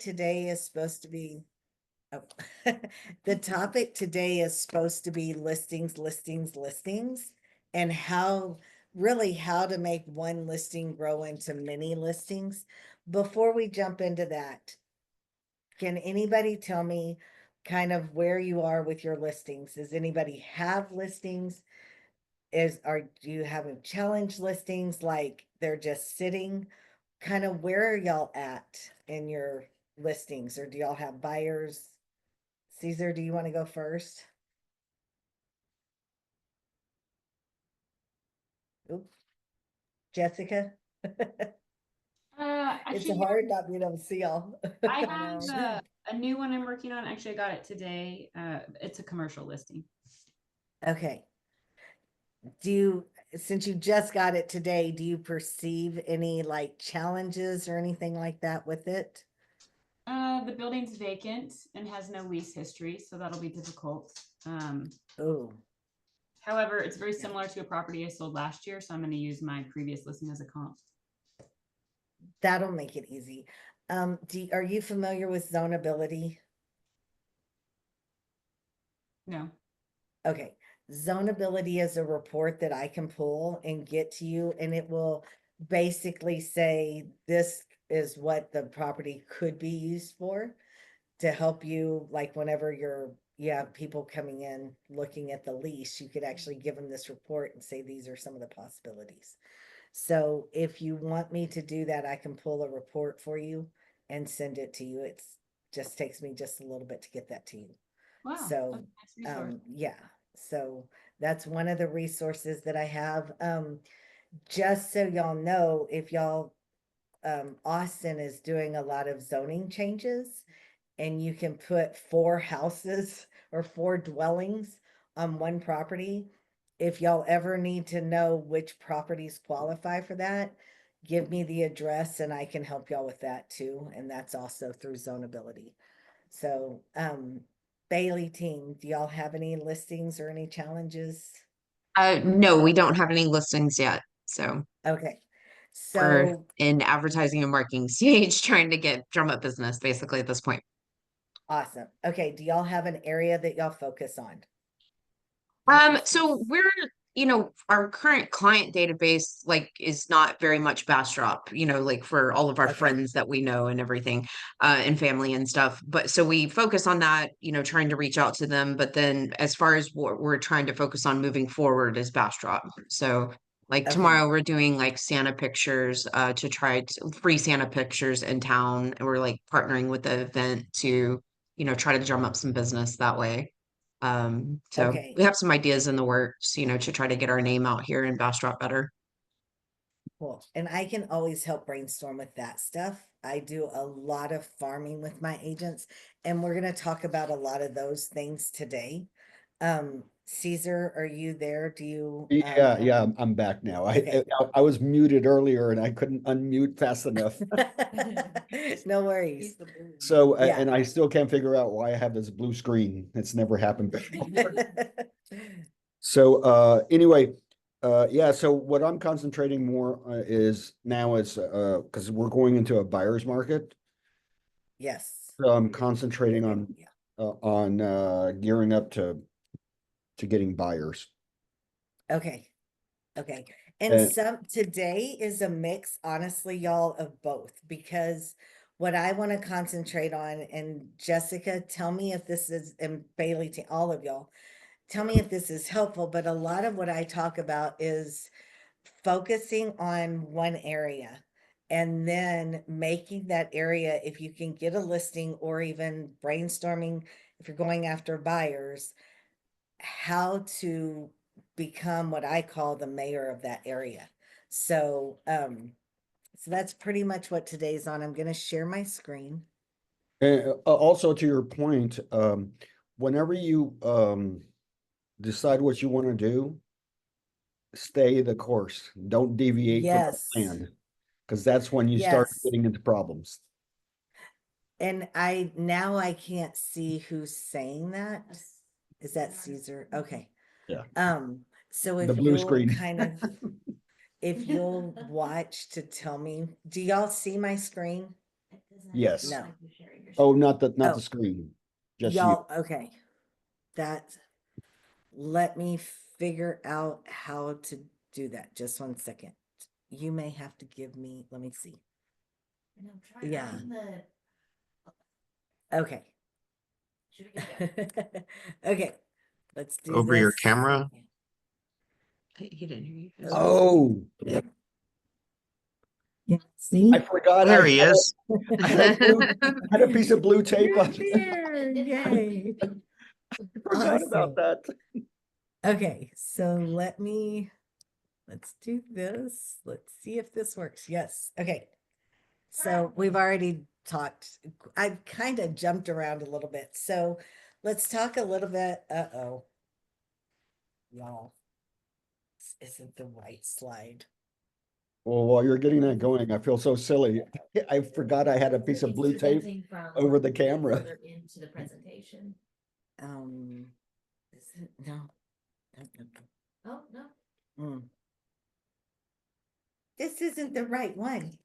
today is supposed to be, oh, the topic today is supposed to be listings, listings, listings, and really how to make one listing grow into many listings. Before we jump into that, can anybody tell me kind of where you are with your listings? Does anybody have listings? Do you have challenge listings like they're just sitting? Kind of where are y'all at in your listings, or do y'all have buyers? Caesar, do you want to go first? Oops. Jessica? It's Actually, hard not being able to see y'all. I have a new one I'm working on. Actually, I got it today. It's a commercial listing. Okay. Since you just got it today, do you perceive any like challenges or anything like that with it? The building's vacant and has no lease history, so that'll be difficult. Oh, However, it's very similar to a property I sold last year, so I'm going to use my previous listing as a comp. that'll make it easy. Are you familiar with zonability? No. Okay, zonability is a report that I can pull and get to you, and it will basically say this is what the property could be used for to help you, like whenever you have people coming in looking at the lease, you could actually give them this report and say these are some of the possibilities. So if you want me to do that, I can pull a report for you and send it to you. It's just takes me just a little bit to get that to you. Wow. So, yeah, so that's one of the resources that I have. Just so y'all know, if y'all, Austin is doing a lot of zoning changes, and you can put 4 houses or 4 dwellings on one property. If y'all ever need to know which properties qualify for that, give me the address and I can help y'all with that too. And that's also through zonability. So, Bailey team, do y'all have any listings or any challenges? No, we don't have any listings yet. So Okay. we're So in advertising and marketing stage trying to get drum up business basically at this point. awesome. Okay. Do y'all have an area that y'all focus on? So we're, our current client database like is not very much Bastrop, like for all of our Okay. friends that we know and everything, and family and stuff. But so we focus on that, trying to reach out to them. But then as far as what we're trying to focus on moving forward is Bastrop. So like Okay. tomorrow we're doing like Santa pictures, to try to free Santa pictures in town. And we're like partnering with the event to, try to drum up some business that way. So Okay. we have some ideas in the works, to try to get our name out here in Bastrop better. Cool. And I can always help brainstorm with that stuff. I do a lot of farming with my agents, and we're going to talk about a lot of those things today. Caesar, are you there? Do you? Yeah, I'm back now. Okay. I was muted earlier and I couldn't unmute fast enough. No worries. So, Yeah. and I still can't figure out why I have this blue screen. It's never happened before. So, anyway, yeah, so what I'm concentrating more is now is because we're going into a buyer's market. Yes. So I'm concentrating on gearing up to getting buyers. Okay. Okay. And today is a mix, honestly, y'all, of both, because what I want to concentrate on, and Jessica, tell me if this is, and Bailey, to all of y'all, tell me if this is helpful, but a lot of what I talk about is focusing on one area and then making that area, if you can get a listing or even brainstorming, if you're going after buyers, how to become what I call the mayor of that area. So, so that's pretty much what today's on. I'm going to share my screen. Also to your point, whenever you decide what you want to do, stay the course. Don't deviate from the plan, because that's when you start getting into problems. And now I can't see who's saying that. Is that Caesar? Okay. Yeah. So if the blue you'll screen. if you'll watch to tell me, do y'all see my screen? Yes. No. Oh, not the Oh. screen. Just you. Y'all, okay. Let me figure out how to do that. Just 1 second. You may have to give me, let me see. And I'm trying Yeah. on the. Okay. Should we get that? Okay, let's do Over your this. camera? He didn't hear you. Oh, Yeah, see? I forgot. There he is. I had a piece of blue tape on. There, yay. I forgot about that. Okay, so let's do this. Let's see if this works. Yes, okay. So we've already talked, I kind of jumped around a little bit. So let's talk a little bit, y'all. This isn't the right slide. Well, while you're getting that going, I feel so silly. I forgot I had a piece of It's blue tape. presenting from over the a bit camera. further Into the presentation. Is it, no. No, no, Oh, no. no. This isn't the right one.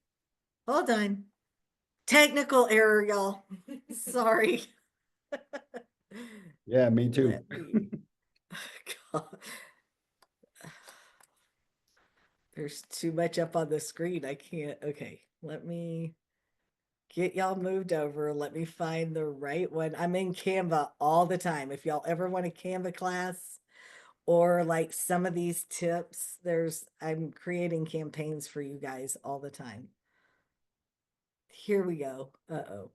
Hold on. Technical error, y'all. Sorry. Yeah, me too. Let me- God. There's too much up on the screen. I can't. Okay, let me get y'all moved over. Let me find the right one. I'm in Canva all the time. If y'all ever want a Canva class or like some of these tips, I'm creating campaigns for you guys all the time. Here we go. Uh-oh.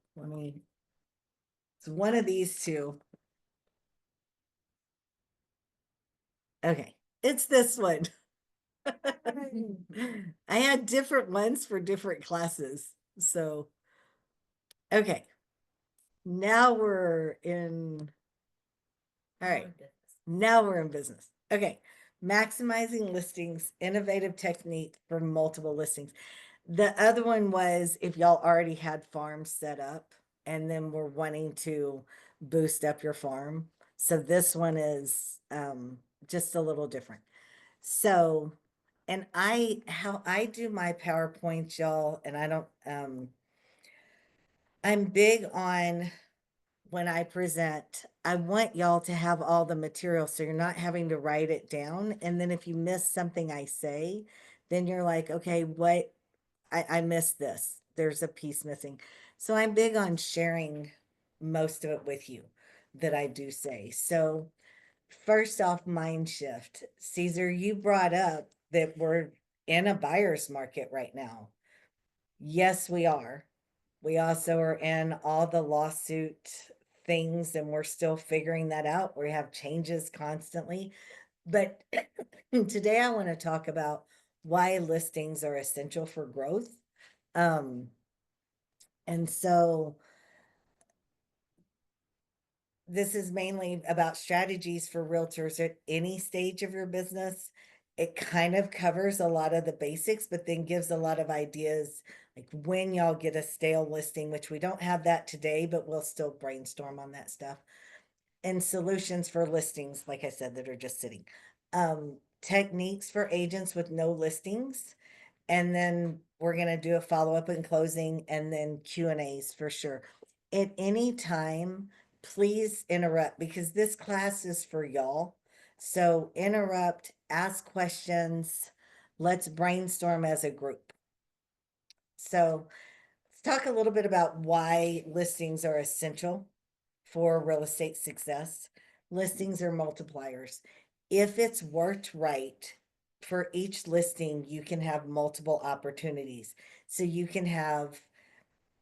It's one of these two. Okay, it's this one. I had different ones for different classes. So, okay. Now we're in. All right. Now we're in business. Okay. Maximizing listings, innovative technique for multiple listings. The other one was if y'all already had farms set up and then we're wanting to boost up your farm. So this one is just a little different. So, and how I do my PowerPoint, y'all, and I don't, I'm big on when I present, I want y'all to have all the material so you're not having to write it down. And then if you miss something I say, then you're like, okay, what? I missed this. There's a piece missing. So I'm big on sharing most of it with you that I do say. So first off, mind shift. Caesar, you brought up that we're in a buyer's market right now. Yes, we are. We also are in all the lawsuit things and we're still figuring that out. We have changes constantly. But today I want to talk about why listings are essential for growth. And so this is mainly about strategies for realtors at any stage of your business. It kind of covers a lot of the basics, but then gives a lot of ideas like when y'all get a stale listing, which we don't have that today, but we'll still brainstorm on that stuff. And solutions for listings, like I said, that are just sitting. Techniques for agents with no listings. And then we're going to do a follow-up and closing and then Q&As for sure. At any time, please interrupt because this class is for y'all. So interrupt, ask questions. Let's brainstorm as a group. So let's talk a little bit about why listings are essential for real estate success. Listings are multipliers. If it's worked right, for each listing, you can have multiple opportunities. So you can have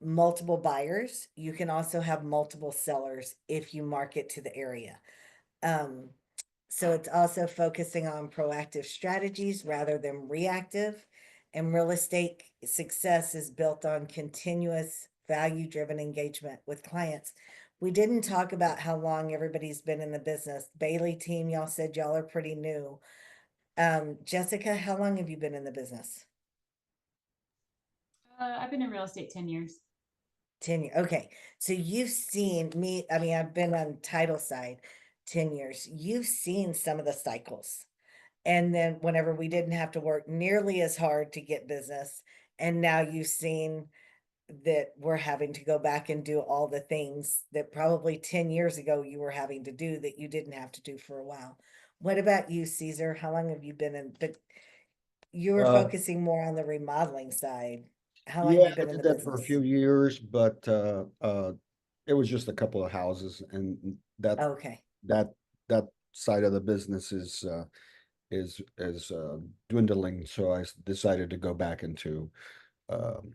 multiple buyers. You can also have multiple sellers if you market to the area. So it's also focusing on proactive strategies rather than reactive. And real estate success is built on continuous value-driven engagement with clients. We didn't talk about how long everybody's been in the business. Bailey team, y'all said y'all are pretty new. Jessica, how long have you been in the business? I've been in real estate 10 years. 10 years. Okay. So you've seen me. I mean, I've been on title side 10 years. You've seen some of the cycles. And then whenever we didn't have to work nearly as hard to get business, and now you've seen that we're having to go back and do all the things that probably 10 years ago you were having to do that you didn't have to do for a while. What about you, Caesar? How long have you been in, but you were Uh, focusing more on the remodeling side. How long Yeah, have you I been in did the that for a business? few years, but it was just a couple of houses, and Okay, that that side of the business is dwindling. So decided to go back into um,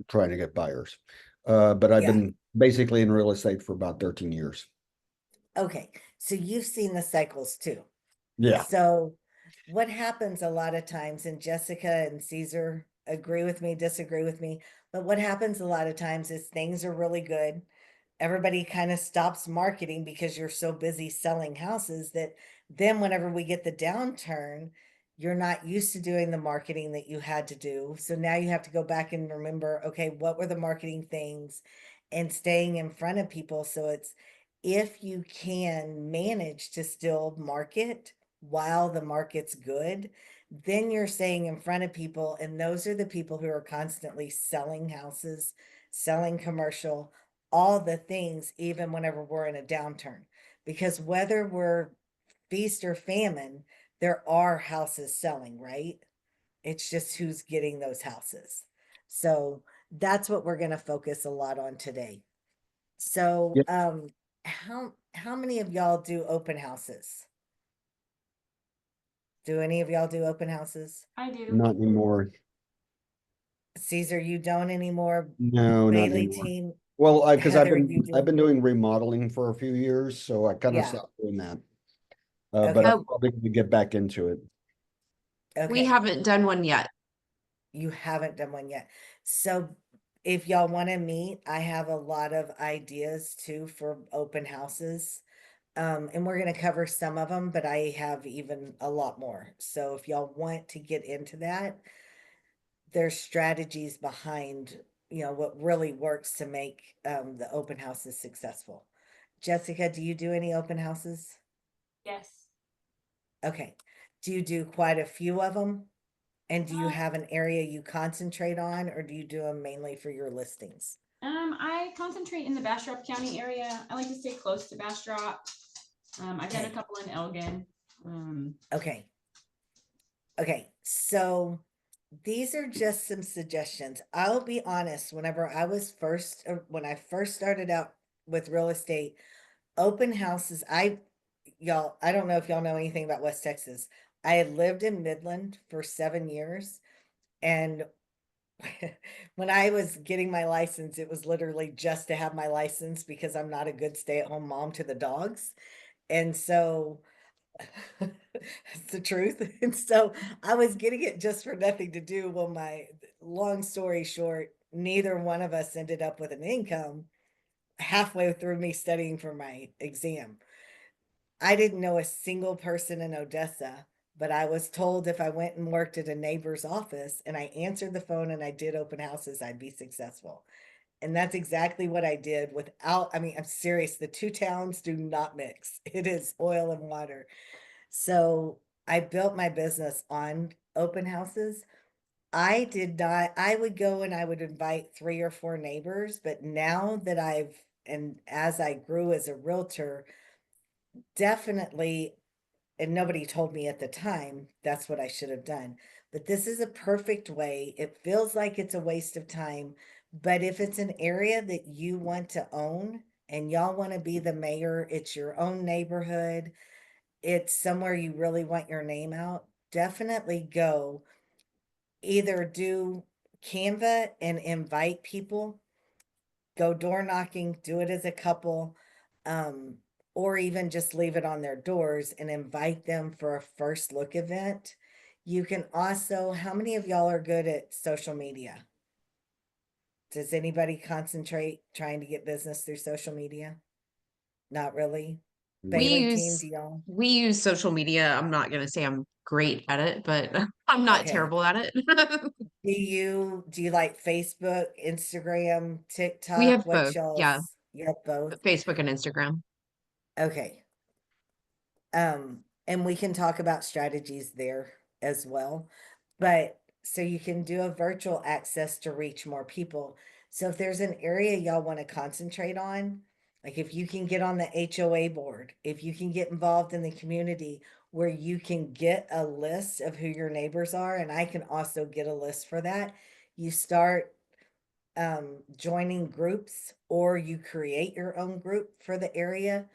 trying to get buyers. But I've yeah, been basically in real estate for about 13 years. okay. So you've seen the cycles too. Yeah. So what happens a lot of times, and Jessica and Caesar agree with me, disagree with me, but what happens a lot of times is things are really good. Everybody kind of stops marketing because you're so busy selling houses that then whenever we get the downturn, you're not used to doing the marketing that you had to do. So now you have to go back and remember, okay, what were the marketing things and staying in front of people. So it's if you can manage to still market while the market's good, then you're staying in front of people. And those are the people who are constantly selling houses, selling commercial, all the things, even whenever we're in a downturn. Because whether we're feast or famine, there are houses selling, right? It's just who's getting those houses. So that's what we're going to focus a lot on today. So, Yeah. how many of y'all do open houses? Do any of y'all do open houses? I do. Not anymore. Caesar, you don't anymore. No, not Bailey anymore. team, Well, because Heather, you I've do. been doing remodeling for a few years, so I kind of Yeah. stopped doing that. But Okay. I'm probably going to get back into it. We Okay. haven't done one yet. You haven't done one yet. So if y'all want to meet, I have a lot of ideas too for open houses. And we're going to cover some of them, but I have even a lot more. So if y'all want to get into that, there's strategies behind, what really works to make the open houses successful. Jessica, do you do any open houses? Yes. Okay. Do you do quite a few of them? And do you Uh, have an area you concentrate on, or do you do them mainly for your listings? I concentrate in the Bastrop County area. I like to stay close to Bastrop. I've got a Okay. couple in Elgin. Okay. Okay. So these are just some suggestions. I'll be honest, when I first started out with real estate, open houses, I don't know if y'all know anything about West Texas. I had lived in Midland for 7 years, and when I was getting my license, it was literally just to have my license because I'm not a good stay-at-home mom to the dogs. And so it's the truth. And so I was getting it just for nothing to do. Well, long story short, neither one of us ended up with an income halfway through me studying for my exam. I didn't know a single person in Odessa, but I was told if I went and worked at a neighbor's office and I answered the phone and I did open houses, I'd be successful. And that's exactly what I did I'm serious, the two towns do not mix. It is oil and water. So I built my business on open houses. I would go and I would invite 3 or 4 neighbors, but now that and as I grew as a realtor, definitely, and nobody told me at the time that's what I should have done. But this is a perfect way. It feels like it's a waste of time, but if it's an area that you want to own and y'all want to be the mayor, it's your own neighborhood, it's somewhere you really want your name out, definitely go. Either do Canva and invite people, go door knocking, do it as a couple, um, or even just leave it on their doors and invite them for a first look event. You can also, how many of y'all are good at social media? Does anybody concentrate trying to get business through social media? Not really. We Bailey team, use do y'all? we use social media. I'm not gonna say I'm great at it, but I'm not Okay. terrible at it. Do you like Facebook, Instagram, We TikTok? have What's both. Yeah, y'all's? You have both? Facebook and Instagram. Okay. And we can talk about strategies there as well. But so you can do a virtual access to reach more people. So if there's an area y'all want to concentrate on, like if you can get on the HOA board, if you can get involved in the community where you can get a list of who your neighbors are, and I can also get a list for that, you start joining groups, or you create your own group for the area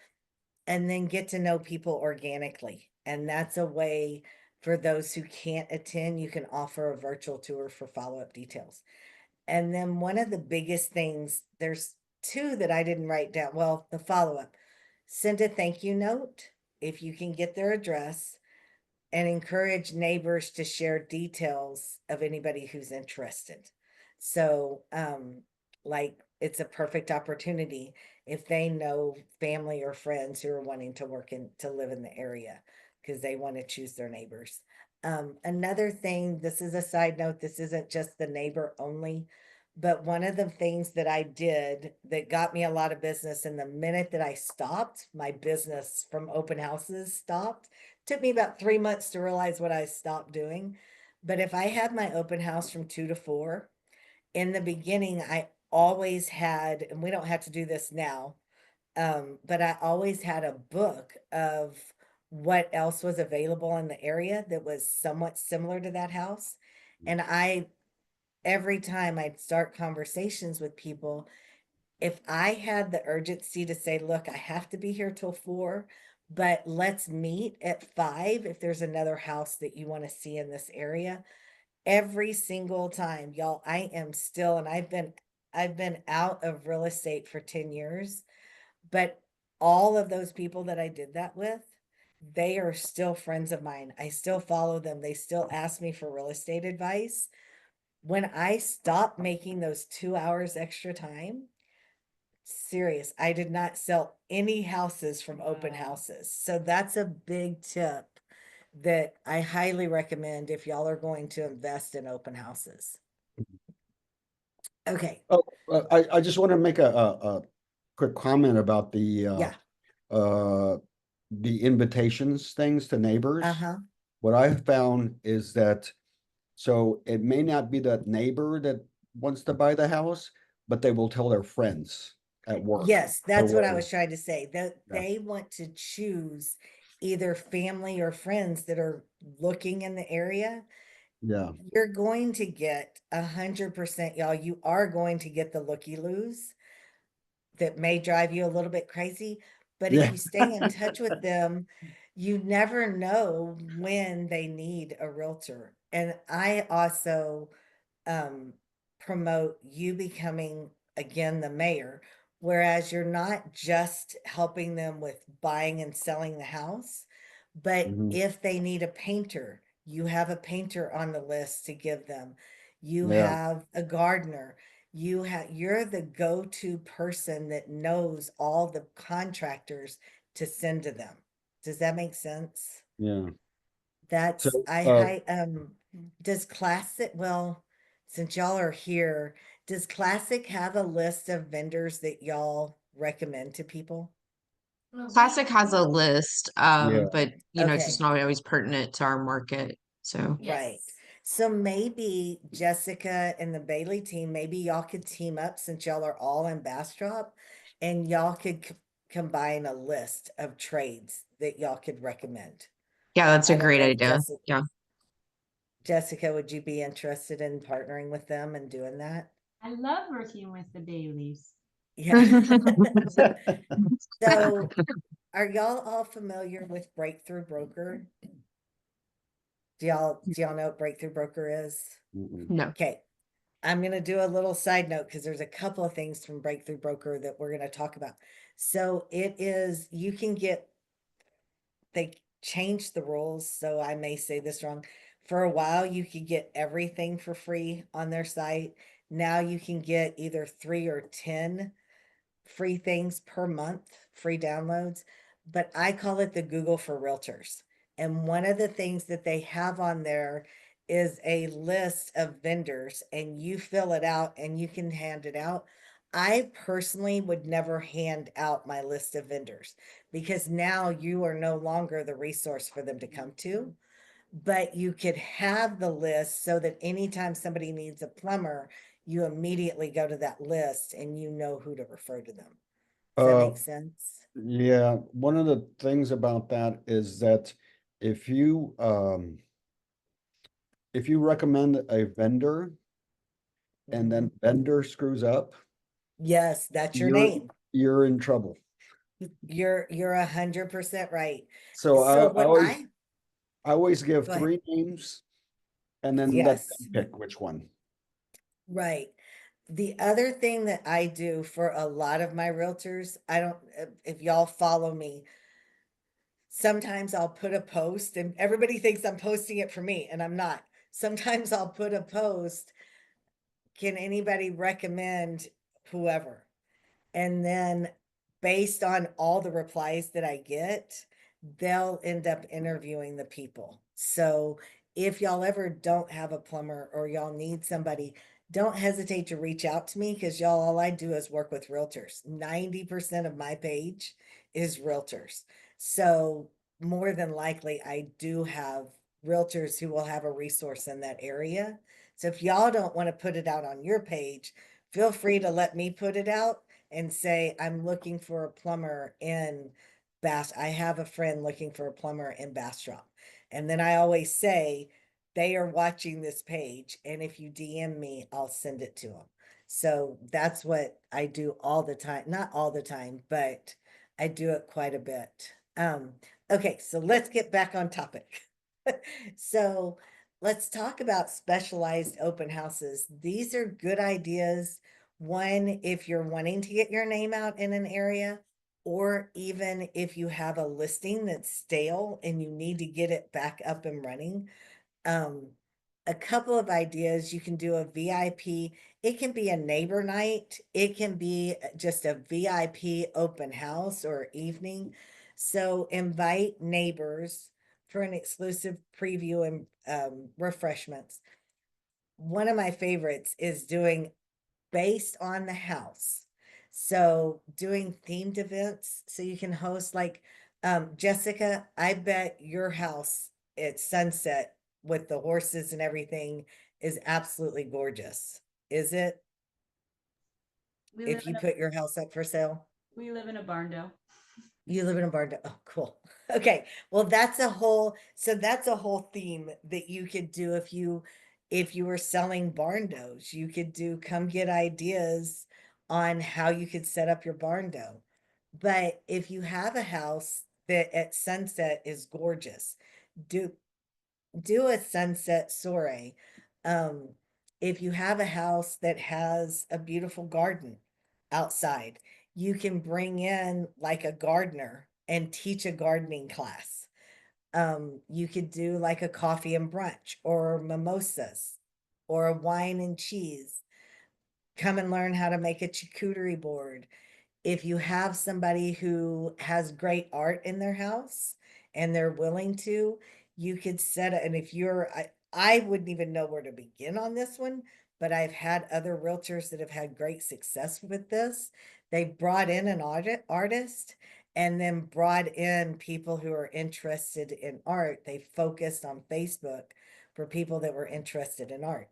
and then get to know people organically. And that's a way for those who can't attend, you can offer a virtual tour for follow-up details. And then one of the biggest things, there's two that I didn't write down. Well, the follow-up, send a thank you note if you can get their address, and encourage neighbors to share details of anybody who's interested. So, like it's a perfect opportunity if they know family or friends who are wanting to to live in the area because they want to choose their neighbors. Another thing, this is a side note, this isn't just the neighbor only, but one of the things that I did that got me a lot of business, and the minute that I stopped, my business from open houses stopped. Took me about 3 months to realize what I stopped doing. But if I had my open house from 2 to 4, in the beginning, I always had, and we don't have to do this now, but I always had a book of what else was available in the area that was somewhat similar to that house. And every time I'd start conversations with people, if I had the urgency to say, look, I have to be here till 4, but let's meet at 5 if there's another house that you want to see in this area. Every single time, y'all, I am still, and I've been out of real estate for 10 years, but all of those people that I did that with, they are still friends of mine. I still follow them. They still ask me for real estate advice. When I stopped making those 2 hours extra time, serious, I did not sell any houses from open Wow. houses. So that's a big tip that I highly recommend if y'all are going to invest in open houses. Okay, Oh, I just want to make a quick comment about yeah, the invitations things to neighbors. uh-huh, What I've found is that, so it may not be that neighbor that wants to buy the house, but they will tell their friends at work. yes, that's or what I was whatever. trying to say, that Yeah. they want to choose either family or friends that are looking in the area. Yeah, You're going to get 100%, y'all, you are going to get the looky-loos that may drive you a little bit crazy, but if yeah. you stay in touch with them, you never know when they need a realtor. And I also promote you becoming again the mayor, whereas you're not just helping them with buying and selling the house, but Mhm. if they need a painter, you have a painter on the list to give them. You Yeah. have a gardener. You're the go-to person that knows all the contractors to send to them. Does that make sense? Yeah. So, That's does Classic, well, since y'all are here, does Classic have a list of vendors that y'all recommend to people? Well, Classic has a list, Yeah. but you know, it's just Okay, not always pertinent to our market. So right. Yes. So maybe Jessica and the Bailey team, maybe y'all could team up since y'all are all in Bastrop, and y'all could combine a list of trades that y'all could recommend. yeah, that's a I don't great know if idea. Yeah. Jessica, would you be interested in partnering with them and doing that? I love working with the Baileys. Yeah. So are y'all all familiar with Breakthrough Broker? Do y'all know what Breakthrough Broker is? Mm-mm. No. Okay. I'm gonna do a little side note because there's a couple of things from Breakthrough Broker that we're gonna talk about. So it is, you can get, they changed the rules, so I may say this wrong. For a while, you could get everything for free on their site. Now you can get either 3 or 10 free things per month, free downloads, but I call it the Google for Realtors. And one of the things that they have on there is a list of vendors, and you fill it out and you can hand it out. I personally would never hand out my list of vendors because now you are no longer the resource for them to come to. but you could have the list so that anytime somebody needs a plumber, you immediately go to that list and you know who to refer to them. Does that Uh, make sense? yeah, one of the things about that is that if you, if you recommend a vendor and then vendor screws up, Yes, that's your you're, name. you're in trouble. You're 100% right. So So I what always give go ahead. 3 names and then let Yes. them pick which one. Right. The other thing that I do for a lot of my realtors, I don't, if y'all follow me, sometimes I'll put a post and everybody thinks I'm posting it for me and I'm not. Sometimes I'll put a post, can anybody recommend whoever? And then based on all the replies that I get, they'll end up interviewing the people. So if y'all ever don't have a plumber or y'all need somebody, don't hesitate to reach out to me because y'all, all I do is work with realtors. 90% of my page is realtors. So more than likely, I do have realtors who will have a resource in that area. So if y'all don't want to put it out on your page, feel free to let me put it out and say, I'm looking for a plumber in Bass. I have a friend looking for a plumber in Bastrop. And then I always say, they are watching this page. And if you DM me, I'll send it to them. So that's what I do all the time. Not all the time, but I do it quite a bit. Okay, so let's get back on topic. So let's talk about specialized open houses. These are good ideas. One, if you're wanting to get your name out in an area, or even if you have a listing that's stale and you need to get it back up and running. Um, a couple of ideas, you can do a VIP. It can be a neighbor night. It can be just a VIP open house or evening. So invite neighbors for an exclusive preview and refreshments. One of my favorites is doing based on the house. So doing themed events, so you can host like Jessica, I bet your house at sunset with the horses and everything is absolutely gorgeous. Is it? We live If you in a, put your house up for sale? we live in a barn dough. You live in a barn. Oh, cool. Okay. Well, that's a whole, so that's a whole theme that you could do if you were selling barn doors, you could do, come get ideas on how you could set up your barn dough. But if you have a house that at sunset is gorgeous, do a sunset soiree. Um, if you have a house that has a beautiful garden outside, you can bring in like a gardener and teach a gardening class. You could do like a coffee and brunch or mimosas or a wine and cheese. Come and learn how to make a charcuterie board. If you have somebody who has great art in their house and they're willing to, you could set it. And if I wouldn't even know where to begin on this one, but I've had other realtors that have had great success with this. They brought in an artist and then brought in people who are interested in art. They focused on Facebook for people that were interested in art.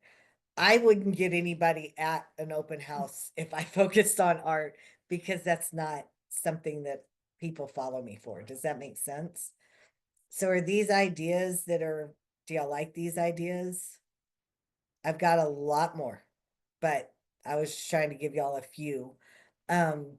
I wouldn't get anybody at an open house if I focused on art because that's not something that people follow me for. Does that make sense? So are these ideas do y'all like these ideas? I've got a lot more, but I was trying to give y'all a few. Um,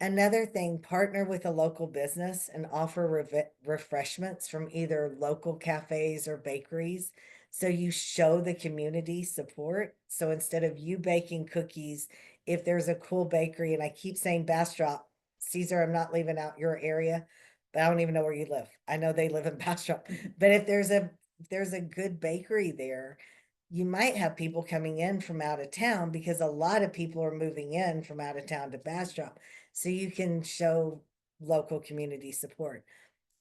Another thing, partner with a local business and offer refreshments from either local cafes or bakeries. So you show the community support. So instead of you baking cookies, if there's a cool bakery, and I keep saying Bastrop, Caesar, I'm not leaving out your area, but I don't even know where you live. I know they live in Bastrop, but if there's a good bakery there, you might have people coming in from out of town because a lot of people are moving in from out of town to Bastrop. So you can show local community support.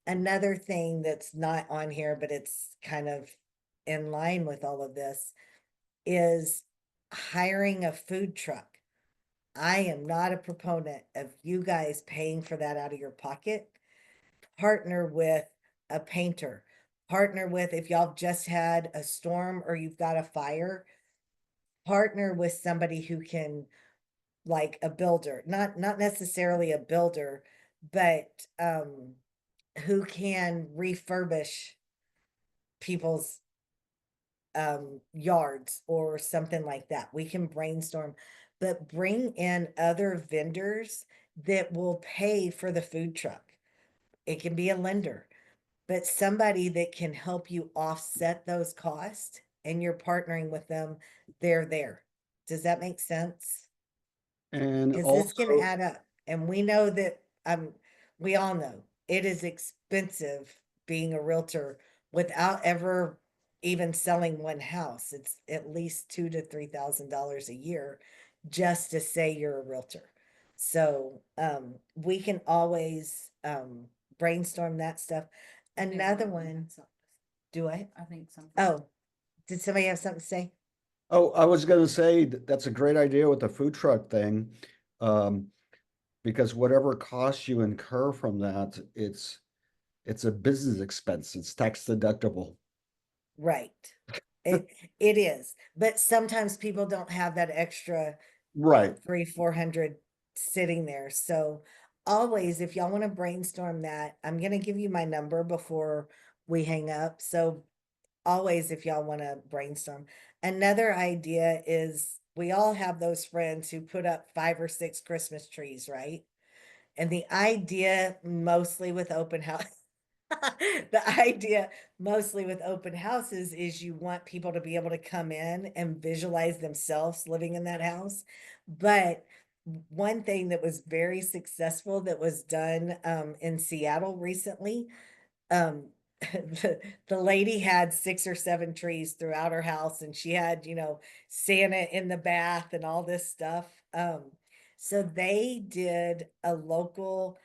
Another thing that's not on here, but it's kind of in line with all of this, is hiring a food truck. I am not a proponent of you guys paying for that out of your pocket. Partner with a painter, partner with, if y'all just had a storm or you've got a fire, partner with somebody who can, like a builder, not necessarily a builder, but who can refurbish people's yards or something like that. We can brainstorm, but bring in other vendors that will pay for the food truck. It can be a lender, but somebody that can help you offset those costs, and you're partnering with them, they're there. Does that make sense? And Because this can also, add up, and we know that, we all know it is expensive being a realtor without ever even selling one house. It's at least $2,000 to $3,000 a year just to say you're a realtor. So, we can always, brainstorm that stuff. I think Another one of them one, had something. do I? I think something. Oh, did somebody have something to say? oh, I was gonna say that's a great idea with the food truck thing. Um, because whatever costs you incur from that, it's a business expense. It's tax deductible. Right. It is, but sometimes people don't have that extra Right. 300-400 sitting there. So always, if y'all want to brainstorm that, I'm gonna give you my number before we hang up. So always, if y'all want to brainstorm. Another idea is, we all have those friends who put up 5 or 6 Christmas trees, right? And the idea mostly with open house, the idea mostly with open houses is you want people to be able to come in and visualize themselves living in that house. But one thing that was very successful that was done in Seattle recently, um the lady had 6 or 7 trees throughout her house, and she had, Santa in the bath and all this stuff. So they did a local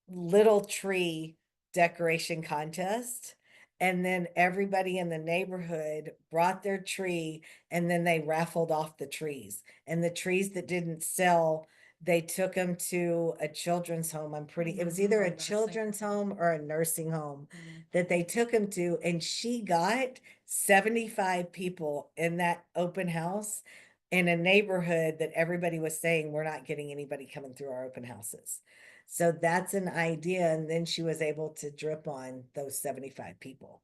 little tree decoration contest, and then everybody in the neighborhood brought their tree, and then they raffled off the trees, and the trees that didn't sell, they took them to a children's home. It was either a Nursing children's home or a nursing home Mhm. that they took them to, and she got 75 people in that open house in a neighborhood that everybody was saying, we're not getting anybody coming through our open houses. So that's an idea, and then she was able to drip on those 75 people.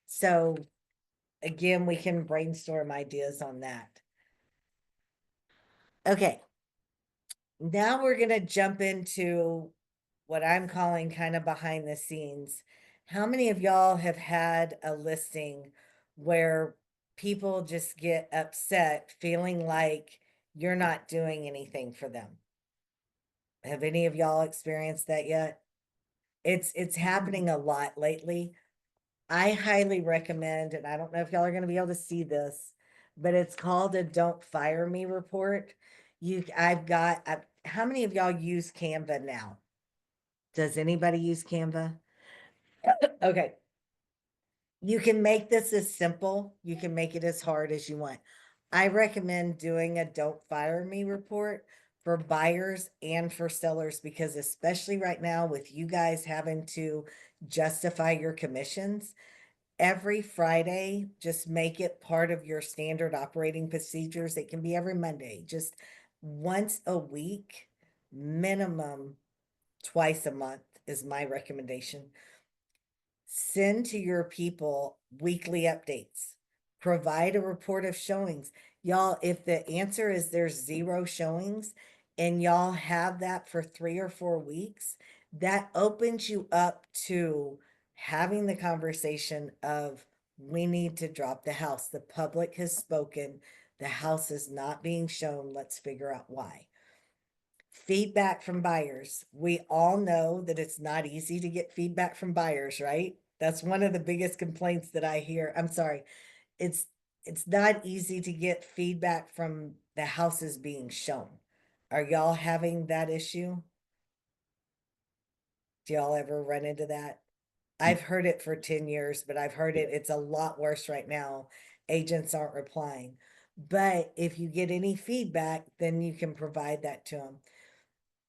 So again, we can brainstorm ideas on that. Okay. Now we're gonna jump into what I'm calling kind of behind the scenes. How many of y'all have had a listing where people just get upset feeling like you're not doing anything for them? Have any of y'all experienced that yet? It's happening a lot lately. I highly recommend, and I don't know if y'all are gonna be able to see this, but it's called a Don't Fire Me report. How many of y'all use Canva now? Does anybody use Canva? Okay. You can make this as simple, you can make it as hard as you want. I recommend doing a Don't Fire Me report for buyers and for sellers, because especially right now with you guys having to justify your commissions, every Friday, just make it part of your standard operating procedures. It can be every Monday, just once a week, minimum twice a month is my recommendation. Send to your people weekly updates. Provide a report of showings. Y'all, if the answer is there's 0 showings and y'all have that for 3 or 4 weeks, that opens you up to having the conversation of, we need to drop the house. The public has spoken. The house is not being shown. Let's figure out why. Feedback from buyers. We all know that it's not easy to get feedback from buyers, right? That's one of the biggest complaints that I hear. I'm sorry. It's not easy to get feedback from the houses being shown. Are y'all having that issue? Do y'all ever run into that? I've heard it for 10 years, but I've heard it's a lot worse right now. Agents aren't replying. But if you get any feedback, then you can provide that to them.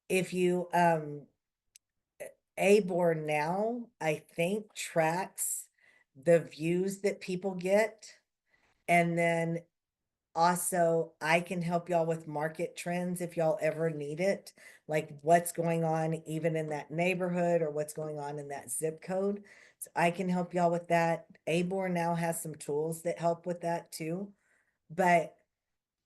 If you ABOR now, I think, tracks the views that people get. And then also I can help y'all with market trends if y'all ever need it, like what's going on even in that neighborhood or what's going on in that zip code. So I can help y'all with that. ABOR now has some tools that help with that too. But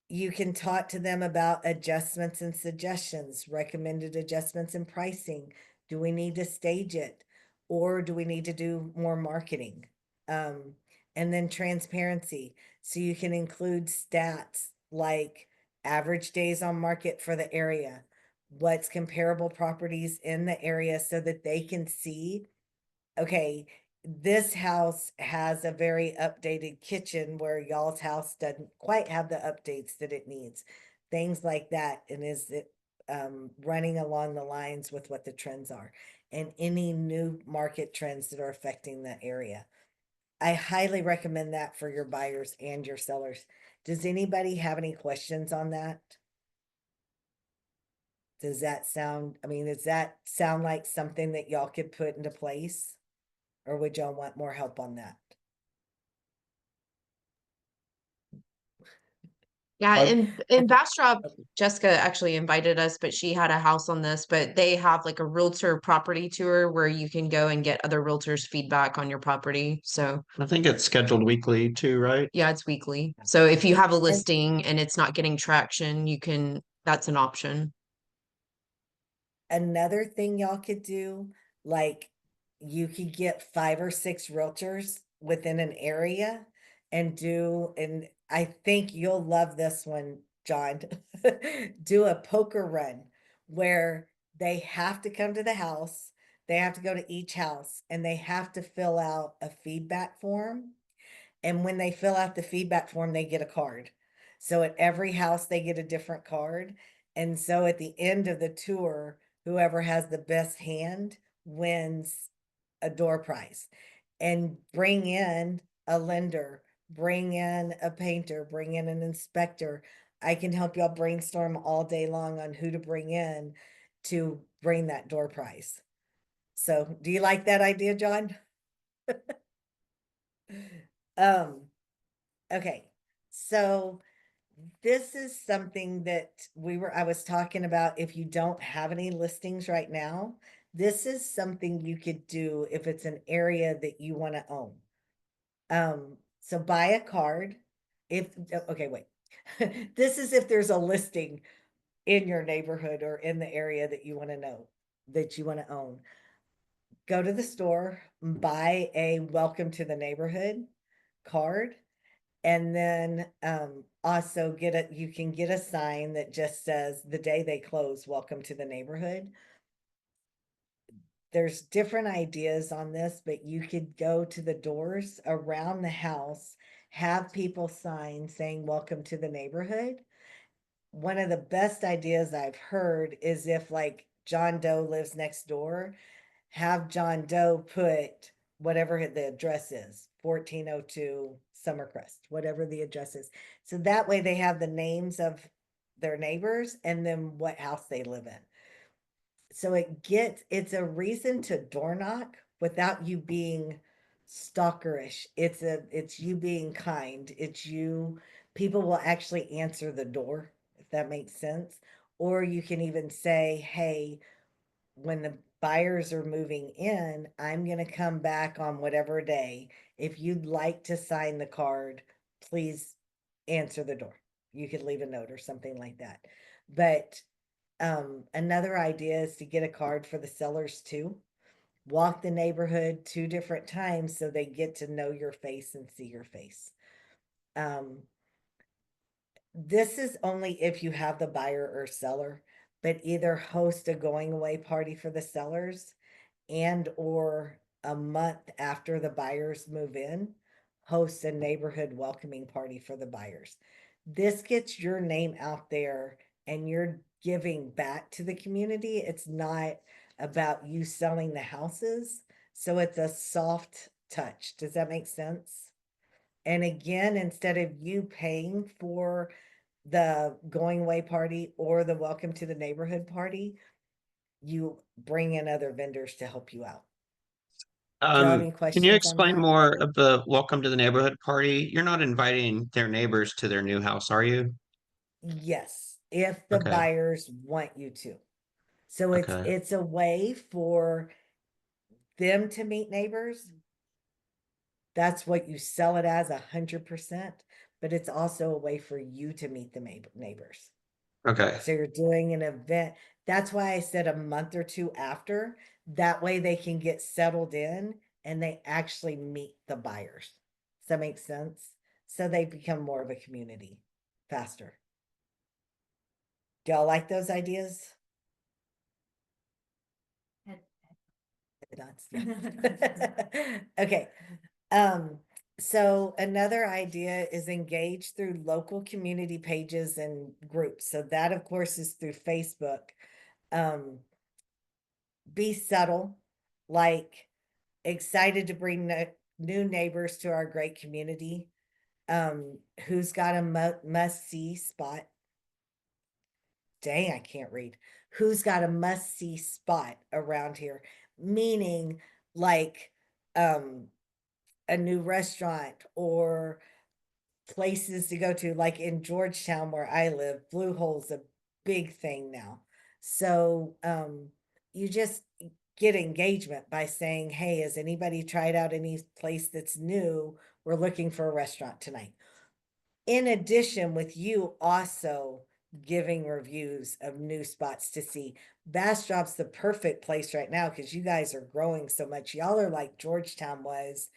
you can talk to them about adjustments and suggestions, recommended adjustments in pricing. Do we need to stage it? Or do we need to do more marketing? And then transparency. So you can include stats like average days on market for the area, what's comparable properties in the area so that they can see, okay, this house has a very updated kitchen where y'all's house doesn't quite have the updates that it needs. Things like that. And is it running along the lines with what the trends are and any new market trends that are affecting the area. I highly recommend that for your buyers and your sellers. Does anybody have any questions on that? Does that sound, I mean, does that sound like something that y'all could put into place? Or would y'all want more help on that? Yeah, I've- in Bastrop, Jessica actually invited us, but she had a house on this, but they have like a realtor property tour where you can go and get other realtors' feedback on your property. So I think it's scheduled weekly too, right? yeah, it's weekly. So if you have a listing and it's not getting traction, you can, that's an option. Another thing y'all could do, like you could get 5 or 6 realtors within an area and do, and I think you'll love this one, John. Do a poker run where they have to come to the house, they have to go to each house, and they have to fill out a feedback form. And when they fill out the feedback form, they get a card. So at every house, they get a different card. And so at the end of the tour, whoever has the best hand wins a door prize. And bring in a lender, bring in a painter, bring in an inspector. I can help y'all brainstorm all day long on who to bring in to bring that door prize. So do you like that idea, John? Um, okay, so this is something that I was talking about. If you don't have any listings right now, this is something you could do if it's an area that you want to own. So buy a card. Okay, wait. This is if there's a listing in your neighborhood or in the area that you want to know, that you want to own. Go to the store, buy a welcome to the neighborhood card. And then also you can get a sign that just says the day they close, welcome to the neighborhood. There's different ideas on this, but you could go to the doors around the house, have people sign saying welcome to the neighborhood. One of the best ideas I've heard is if like John Doe lives next door, have John Doe put whatever the address is, 1402 Summercrest, whatever the address is. So that way they have the names of their neighbors and then what house they live in. So it's a reason to door knock without you being stalkerish. It's you being kind. People will actually answer the door, if that makes sense. Or you can even say, hey, when the buyers are moving in, I'm going to come back on whatever day. If you'd like to sign the card, please answer the door. You could leave a note or something like that. But another idea is to get a card for the sellers too. Walk the neighborhood 2 different times so they get to know your face and see your face. This is only if you have the buyer or seller, but either host a going away party for the sellers and or a month after the buyers move in, host a neighborhood welcoming party for the buyers. This gets your name out there and you're giving back to the community. It's not about you selling the houses. So it's a soft touch. Does that make sense? And again, instead of you paying for the going away party or the welcome to the neighborhood party, you bring in other vendors to help you out. Do you have any Can questions you on explain that? more of the welcome to the neighborhood party? You're not inviting their neighbors to their new house, are you? Yes, if the Okay, buyers want you to. So okay, it's a way for them to meet neighbors. That's what you sell it as 100%, but it's also a way for you to meet the neighbors. okay. So you're doing an event. That's why I said a month or two after. That way they can get settled in and they actually meet the buyers. Does that make sense? So they become more of a community faster. Do y'all like those ideas? Nuts, yeah. Okay. So another idea is engage through local community pages and groups. So that of course is through Facebook. Um, be subtle, like excited to bring new neighbors to our great community. Who's got a must-see spot? Dang, I can't read. Who's got a must-see spot around here? Meaning like a new restaurant or places to go to, like in Georgetown where I live, Blue Hole's a big thing now. So you just get engagement by saying, hey, has anybody tried out any place that's new? We're looking for a restaurant tonight. In addition, with you also giving reviews of new spots to see. Bastrop's the perfect place right now because you guys are growing so much. Y'all are like Georgetown was,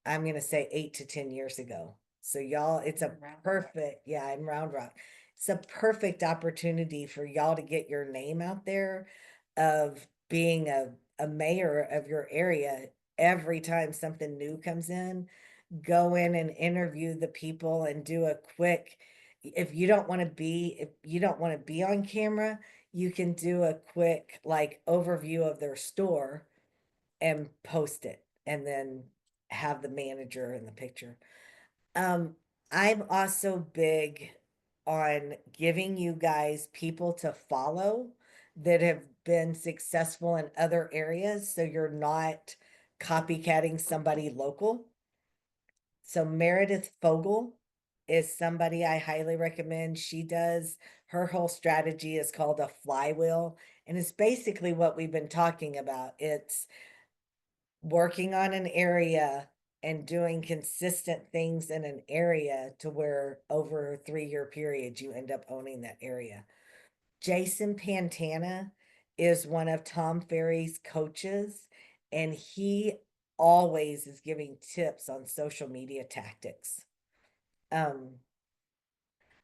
I'm going to say 8 to 10 years ago. So y'all, it's a perfect, yeah, in Round Rock. It's a perfect opportunity for y'all to get your name out there of being a mayor of your area. Every time something new comes in, go in and interview the people and do a quick, if you don't want to be on camera, you can do a quick like overview of their store and post it and then have the manager in the picture. I'm also big on giving you guys people to follow that have been successful in other areas so you're not copycatting somebody local. So Meredith Fogel is somebody I highly recommend. Her whole strategy is called a flywheel, and it's basically what we've been talking about. It's working on an area and doing consistent things in an area to where over a 3-year period you end up owning that area. Jason Pantana is one of Tom Ferry's coaches, and he always is giving tips on social media tactics.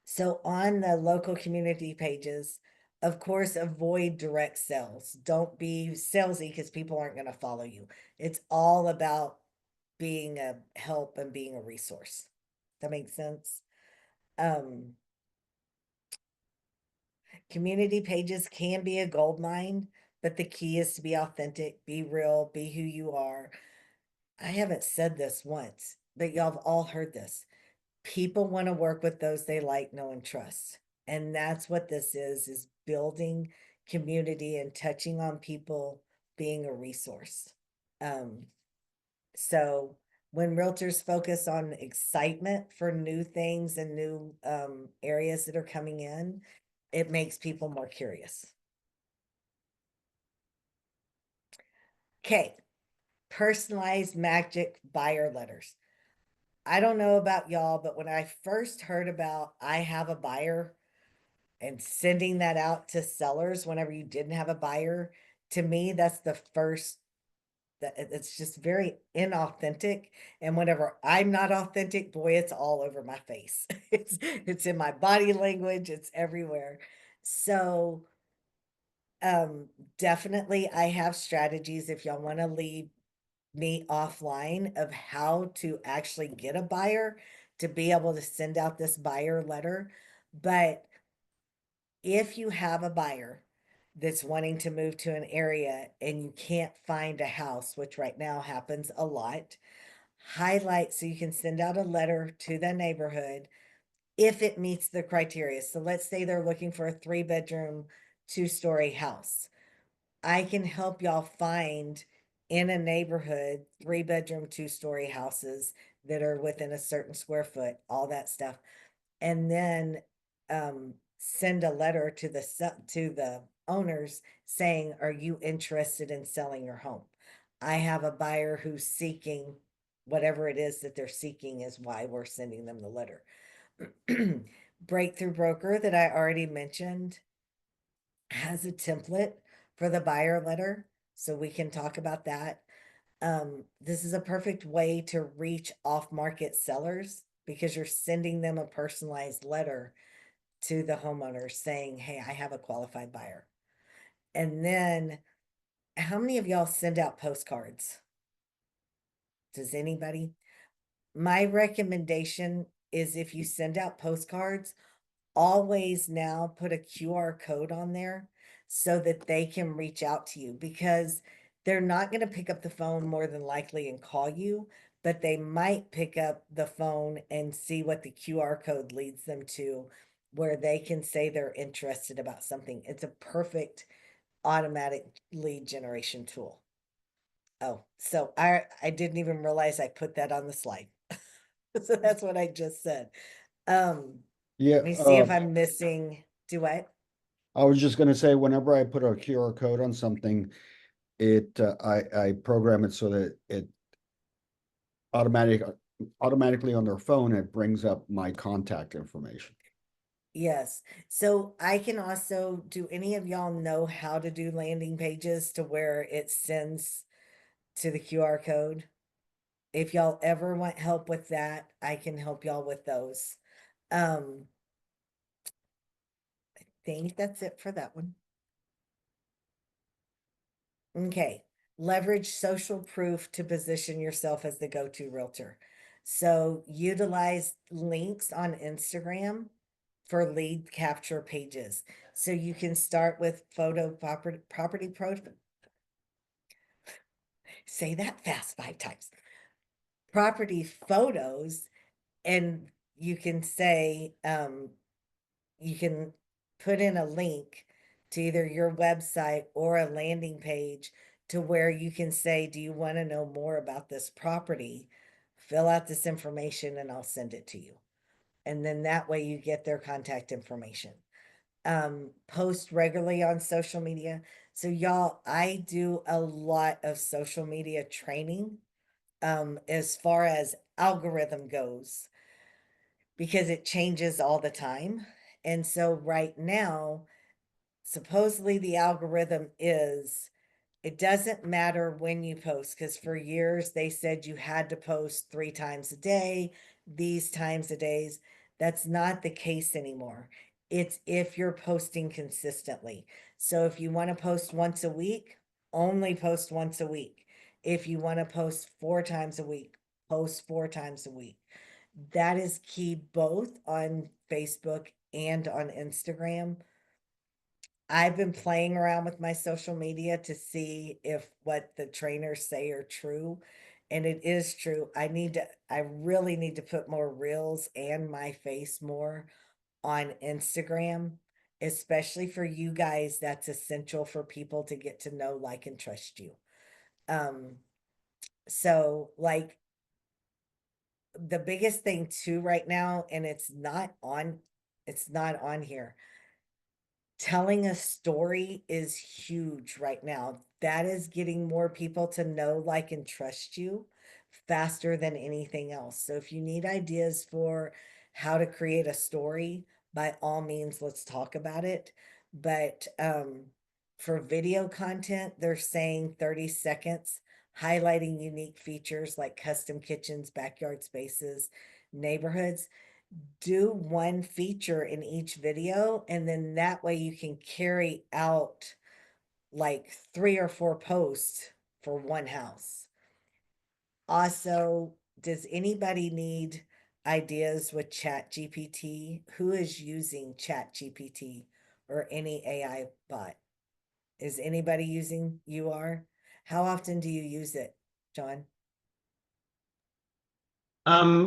So on the local community pages, of course, avoid direct sales. Don't be salesy because people aren't going to follow you. It's all about being a help and being a resource. That makes sense. Community pages can be a gold mine, but the key is to be authentic, be real, be who you are. I haven't said this once, but y'all have all heard this. People want to work with those they like, know, and trust. And that's what this is building community and touching on people, being a resource. So when realtors focus on excitement for new things and new areas that are coming in, it makes people more curious. Okay, personalized magic buyer letters. I don't know about y'all, but when I first heard about I have a buyer and sending that out to sellers whenever you didn't have a buyer, to me, that's the first, that it's just very inauthentic. And whenever I'm not authentic, boy, it's all over my face. It's in my body language, it's everywhere. So definitely I have strategies if y'all want to leave me offline of how to actually get a buyer to be able to send out this buyer letter. But if you have a buyer that's wanting to move to an area and you can't find a house, which right now happens a lot, highlight so you can send out a letter to the neighborhood if it meets the criteria. So let's say they're looking for a 3-bedroom, 2-story house. I can help y'all find in a neighborhood, 3-bedroom, 2-story houses that are within a certain square foot, all that stuff. And then send a letter to the owners saying, are you interested in selling your home? I have a buyer who's seeking whatever it is that they're seeking is why we're sending them the letter. Breakthrough Broker that I already mentioned has a template for the buyer letter, so we can talk about that. This is a perfect way to reach off-market sellers because you're sending them a personalized letter to the homeowner saying, hey, I have a qualified buyer. And then how many of y'all send out postcards? Does anybody? My recommendation is if you send out postcards, always now put a QR code on there so that they can reach out to you, because they're not going to pick up the phone more than likely and call you, but they might pick up the phone and see what the QR code leads them to, where they can say they're interested about something. It's a perfect automatic lead generation tool. Oh, so I didn't even realize I put that on the slide. So that's what I just said. Yeah, Let me see if I'm missing, do I? I was just gonna say, whenever I put a QR code on something, I program it so that it automatically on their phone, it brings up my contact information. Yes, so I can also, do any of y'all know how to do landing pages to where it sends to the QR code? If y'all ever want help with that, I can help y'all with those. I think that's it for that one. Okay, leverage social proof to position yourself as the go-to realtor. So utilize links on Instagram for lead capture pages. So you can start with photo property pro. Say that fast 5 times. Property photos, and you can say, you can put in a link to either your website or a landing page to where you can say, do you want to know more about this property? Fill out this information and I'll send it to you. And then that way you get their contact information. Post regularly on social media. So y'all, I do a lot of social media training as far as algorithm goes, because it changes all the time. And so right now, supposedly the algorithm is, it doesn't matter when you post, because for years they said you had to post 3 times a day, these times a days. That's not the case anymore. It's if you're posting consistently. So if you want to post once a week, only post once a week. If you want to post 4 times a week, post 4 times a week. That is key both on Facebook and on Instagram. I've been playing around with my social media to see if what the trainers say are true. And it is true. I really need to put more reels and my face more on Instagram, especially for you guys. That's essential for people to get to know, like, and trust you. So like the biggest thing too right now, and it's not on here. Telling a story is huge right now. That is getting more people to know, like, and trust you faster than anything else. So if you need ideas for how to create a story, by all means, let's talk about it. But for video content, they're saying 30 seconds, highlighting unique features like custom kitchens, backyard spaces, neighborhoods. Do one feature in each video, and then that way you can carry out like 3 or 4 posts for one house. Also, does anybody need ideas with ChatGPT? Who is using ChatGPT or any AI bot? Is anybody using? You are? How often do you use it, John?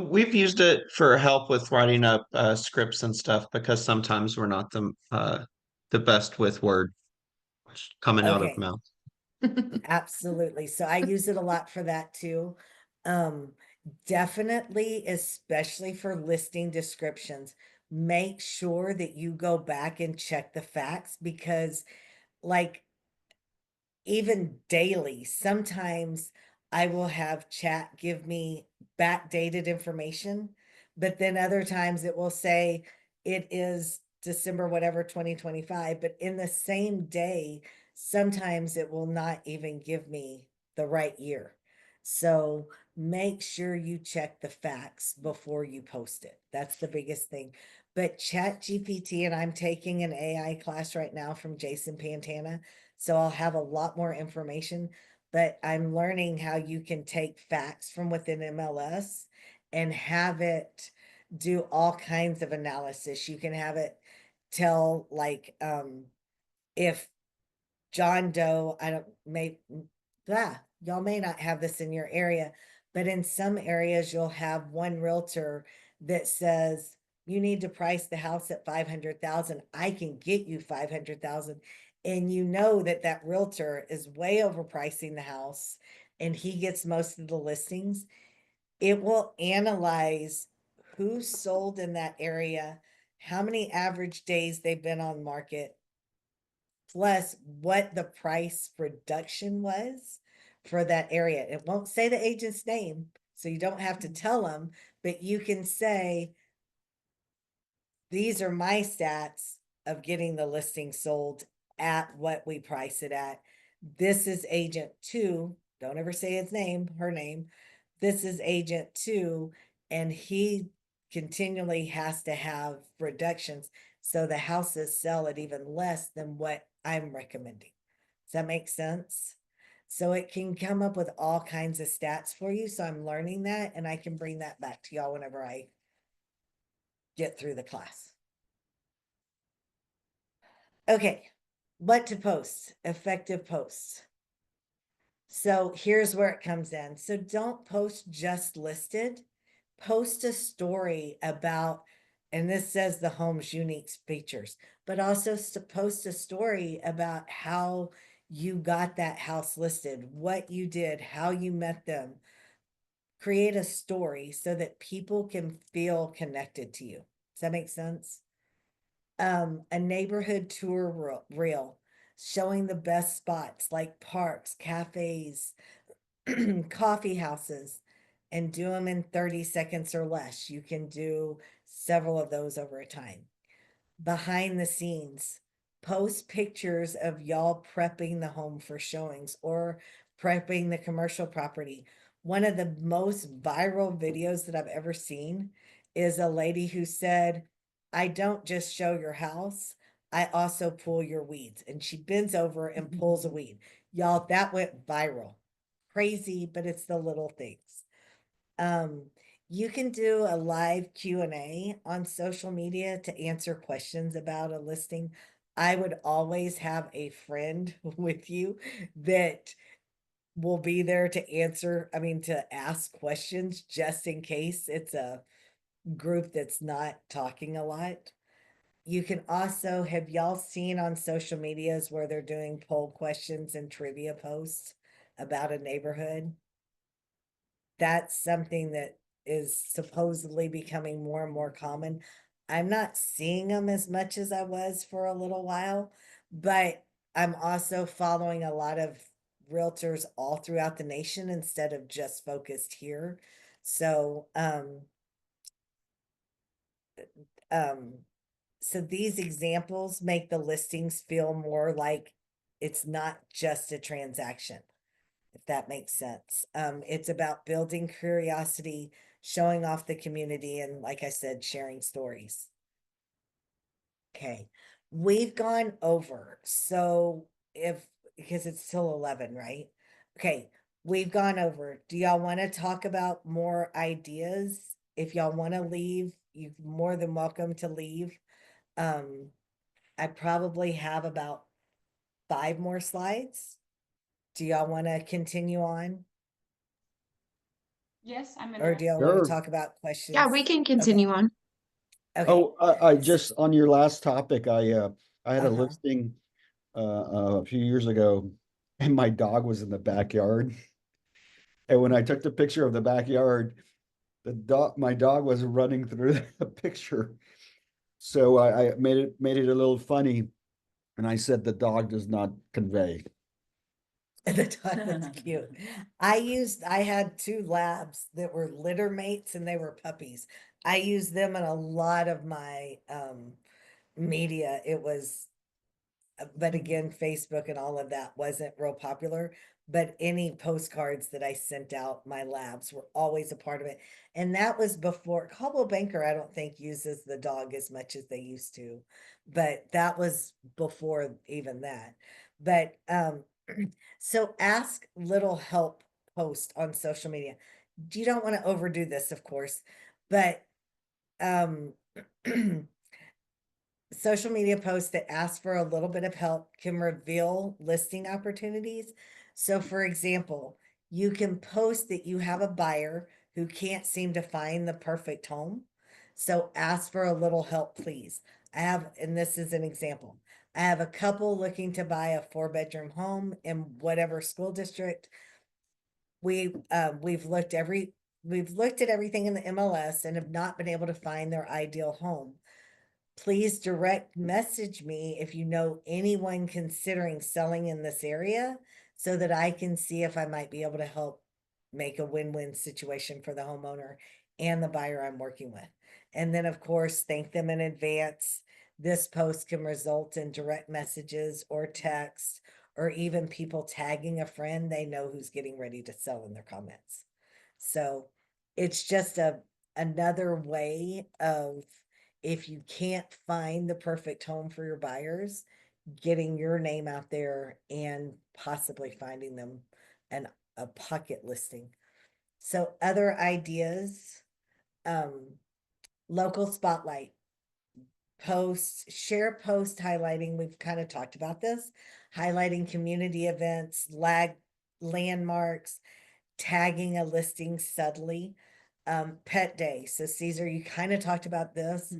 We've used it for help with writing up scripts and stuff because sometimes we're not the best with Word. words coming out of Okay. mouth. Absolutely. So I use it a lot for that too. Um, Definitely, especially for listing descriptions, make sure that you go back and check the facts because like even daily, sometimes I will have chat give me backdated information, but then other times it will say it is December whatever 2025, but in the same day, sometimes it will not even give me the right year. So make sure you check the facts before you post it. That's the biggest thing. But Chat GPT, and I'm taking an AI class right now from Jason Pantana, so I'll have a lot more information, but I'm learning how you can take facts from within MLS and have it do all kinds of analysis. You can have it tell like if John Doe, I don't y'all may not have this in your area, but in some areas you'll have one realtor that says you need to price the house at 500,000. I can get you 500,000. And you know that that realtor is way overpricing the house and he gets most of the listings. It will analyze who sold in that area, how many average days they've been on market, plus what the price reduction was for that area. It won't say the agent's name, so you don't have to tell them, but you can say, these are my stats of getting the listing sold at what we price it at. This is agent two. Don't ever say his name, her name. This is agent two, and he continually has to have reductions. So the houses sell at even less than what I'm recommending. Does that make sense? So it can come up with all kinds of stats for you. So I'm learning that and I can bring that back to y'all whenever I get through the class. Okay, what to post, effective posts. So here's where it comes in. So don't post just listed, post a story about, and this says the home's unique features, but also post a story about how you got that house listed, what you did, how you met them. Create a story so that people can feel connected to you. Does that make sense? A neighborhood tour reel showing the best spots like parks, cafes, coffee houses, and do them in 30 seconds or less. You can do several of those over a time. Behind the scenes, post pictures of y'all prepping the home for showings or prepping the commercial property. One of the most viral videos that I've ever seen is a lady who said, I don't just show your house, I also pull your weeds. And she bends over and pulls a weed. Y'all, that went viral. Crazy, but it's the little things. You can do a live Q&A on social media to answer questions about a listing. I would always have a friend with you that will be there to answer, to ask questions just in case it's a group that's not talking a lot. You can also, have y'all seen on social medias where they're doing poll questions and trivia posts about a neighborhood? That's something that is supposedly becoming more and more common. I'm not seeing them as much as I was for a little while, but I'm also following a lot of realtors all throughout the nation instead of just focused here. So, so these examples make the listings feel more like it's not just a transaction, if that makes sense. It's about building curiosity, showing off the community, and like I said, sharing stories. Okay, we've gone over. So because it's till 11, right? Okay, we've gone over. Do y'all want to talk about more ideas? If y'all want to leave, you're more than welcome to leave. I probably have about 5 more slides. Do y'all want to continue on? Yes, I'm Or do interested. y'all want Sure. to talk about questions? Yeah, we can continue on. Okay. Oh, I just, on your last topic, I had a Uh-huh. listing a few years ago, and my dog was in the backyard. And when I took the picture of the backyard, my dog was running through the picture. So I made it a little funny, and I said the dog does not convey. The dog was cute. I had 2 labs that were litter mates and they were puppies. I used them in a lot of my media. It was, but again, Facebook and all of that wasn't real popular. But any postcards that I sent out, my labs were always a part of it. And that was before Coldwell Banker, I don't think uses the dog as much as they used to. But that was before even that. But so ask little help post on social media. You don't want to overdo this, of course, but social media posts that ask for a little bit of help can reveal listing opportunities. So for example, you can post that you have a buyer who can't seem to find the perfect home. So ask for a little help, please. And this is an example. I have a couple looking to buy a 4-bedroom home in whatever school district. We've looked at everything in the MLS and have not been able to find their ideal home. Please direct message me if you know anyone considering selling in this area so that I can see if I might be able to help make a win-win situation for the homeowner and the buyer I'm working with. And then, of course, thank them in advance. This post can result in direct messages or text or even people tagging a friend they know who's getting ready to sell in their comments. So it's just another way of, if you can't find the perfect home for your buyers, getting your name out there and possibly finding them a pocket listing. So other ideas, local spotlight posts, share post highlighting, we've kind of talked about this, highlighting community events, landmarks, tagging a listing subtly. Pet day. So Caesar, you kind of talked about this.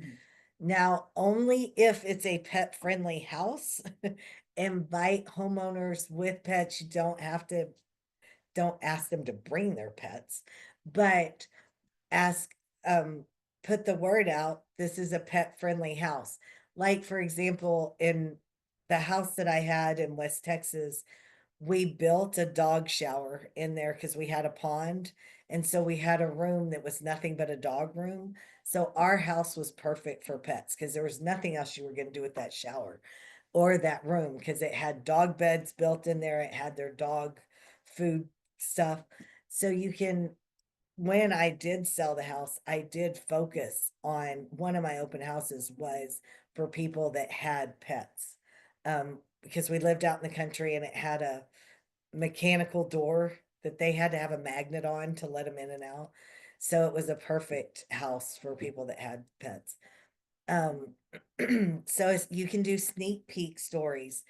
Now, only if it's a pet friendly house, invite homeowners with pets. You don't ask them to bring their pets, but ask, put the word out. This is a pet friendly house. Like, for example, in the house that I had in West Texas, we built a dog shower in there because we had a pond. And so we had a room that was nothing but a dog room. So our house was perfect for pets because there was nothing else you were going to do with that shower or that room because it had dog beds built in there. It had their dog food stuff. So you can, when I did sell the house, I did focus on, one of my open houses was for people that had pets. Because we lived out in the country and it had a mechanical door that they had to have a magnet on to let them in and out. So it was a perfect house for people that had pets. So you can do sneak peek stories.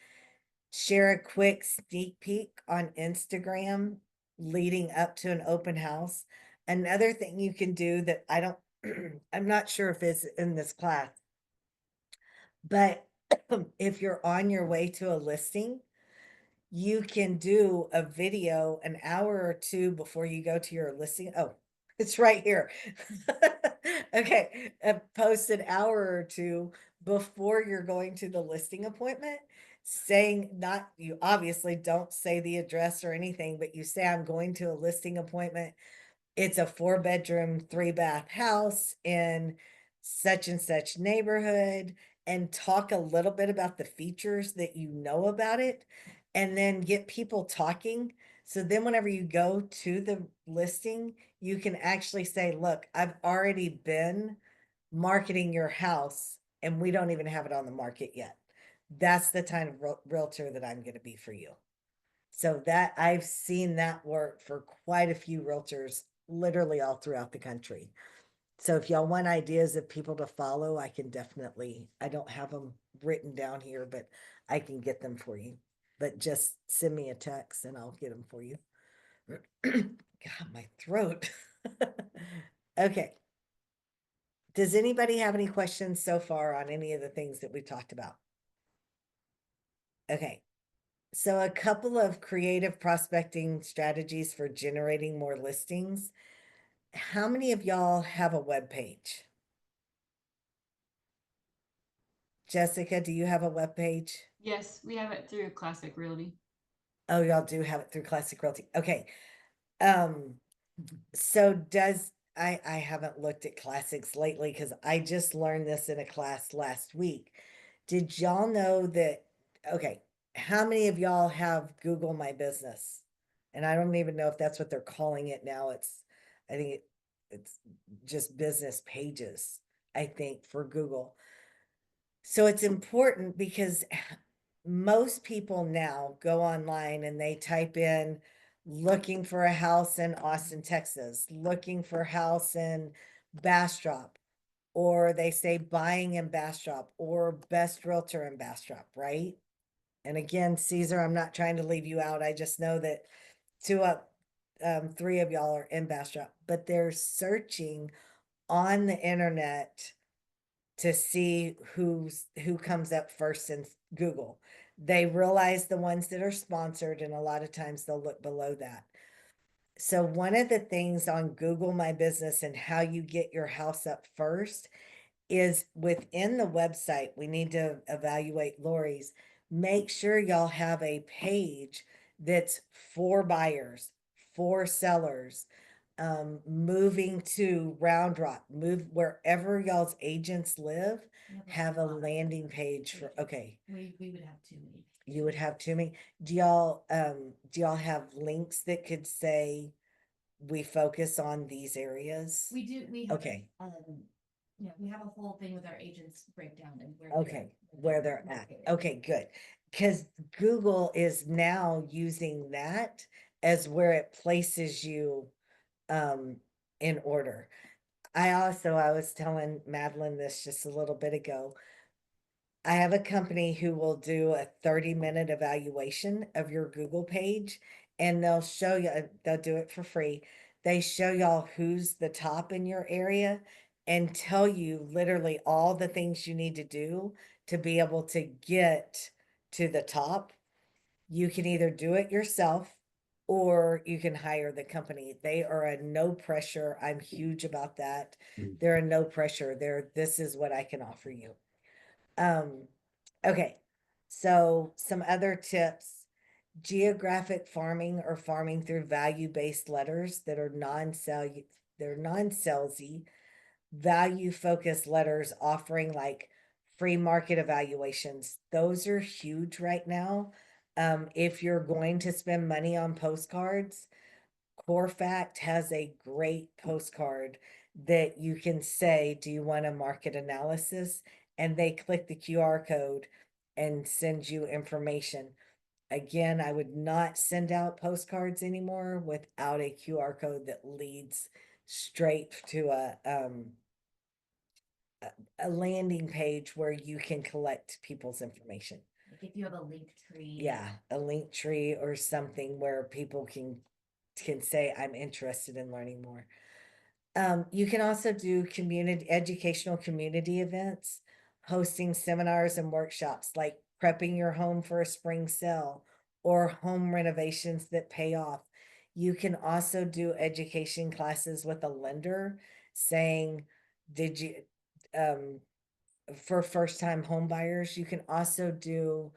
Share a quick sneak peek on Instagram leading up to an open house. Another thing you can do that I'm not sure if it's in this class, but if you're on your way to a listing, you can do a video an hour or 2 before you go to your listing. Oh, it's right here. Okay, post an hour or 2 before you're going to the listing appointment, saying, not, you obviously don't say the address or anything, but you say, I'm going to a listing appointment. It's a 4-bedroom, 3-bath house in such and such neighborhood, and talk a little bit about the features that you know about it, and then get people talking. So then whenever you go to the listing, you can actually say, look, I've already been marketing your house and we don't even have it on the market yet. That's the kind of realtor that I'm going to be for you. So that I've seen that work for quite a few realtors, literally all throughout the country. So if y'all want ideas of people to follow, I can definitely, I don't have them written down here, but I can get them for you. But just send me a text and I'll get them for you. God, my throat. Okay. Does anybody have any questions so far on any of the things that we talked about? Okay. So a couple of creative prospecting strategies for generating more listings. How many of y'all have a web page? Jessica, do you have a web page? Yes, we have it through Classic Realty. Oh, y'all do have it through Classic Realty. Okay. Um, so I haven't looked at classics lately because I just learned this in a class last week. Did y'all know that, okay, how many of y'all have Google My Business? And I don't even know if that's what they're calling it now. I think it's just business pages, I think, for Google. So it's important because most people now go online and they type in looking for a house in Austin, Texas, looking for a house in Bastrop, or they say buying in Bastrop or best realtor in Bastrop, right? And again, Caesar, I'm not trying to leave you out. I just know that three of y'all are in Bastrop, but they're searching on the internet to see who comes up first in Google. They realize the ones that are sponsored, and a lot of times they'll look below that. So one of the things on Google My Business and how you get your house up first is within the website. We need to evaluate Lori's. Make sure y'all have a page that's for buyers, for sellers, moving to Round Rock, move wherever y'all's agents live, have a landing page for, okay, We would have too many. you would have too many. Do y'all have links that could say we focus on these areas? We do, we have, Okay. yeah, we have a whole thing with our agents breakdown and where. Okay, where they're at. Okay, good. Because Google is now using that as where it places you in order. I was telling Madeline this just a little bit ago. I have a company who will do a 30-minute evaluation of your Google page, and they'll show you, they'll do it for free. They show y'all who's the top in your area and tell you literally all the things you need to do to be able to get to the top. You can either do it yourself or you can hire the company. They are a no pressure. I'm huge about that. Mm. They're a no pressure. This is what I can offer you. Okay, so some other tips: geographic farming or farming through value-based letters that are non-salesy, value-focused letters offering like free market evaluations. Those are huge right now. If you're going to spend money on postcards, CoreFact has a great postcard that you can say, do you want a market analysis? And they click the QR code and send you information. Again, I would not send out postcards anymore without a QR code that leads straight to a landing page where you can collect people's information. Like if you have a link tree. Yeah, a link tree or something where people can say, I'm interested in learning more. You can also do educational community events, hosting seminars and workshops like prepping your home for a spring sale or home renovations that pay off. You can also do education classes with a lender saying, did you, for first-time home buyers. You can also do,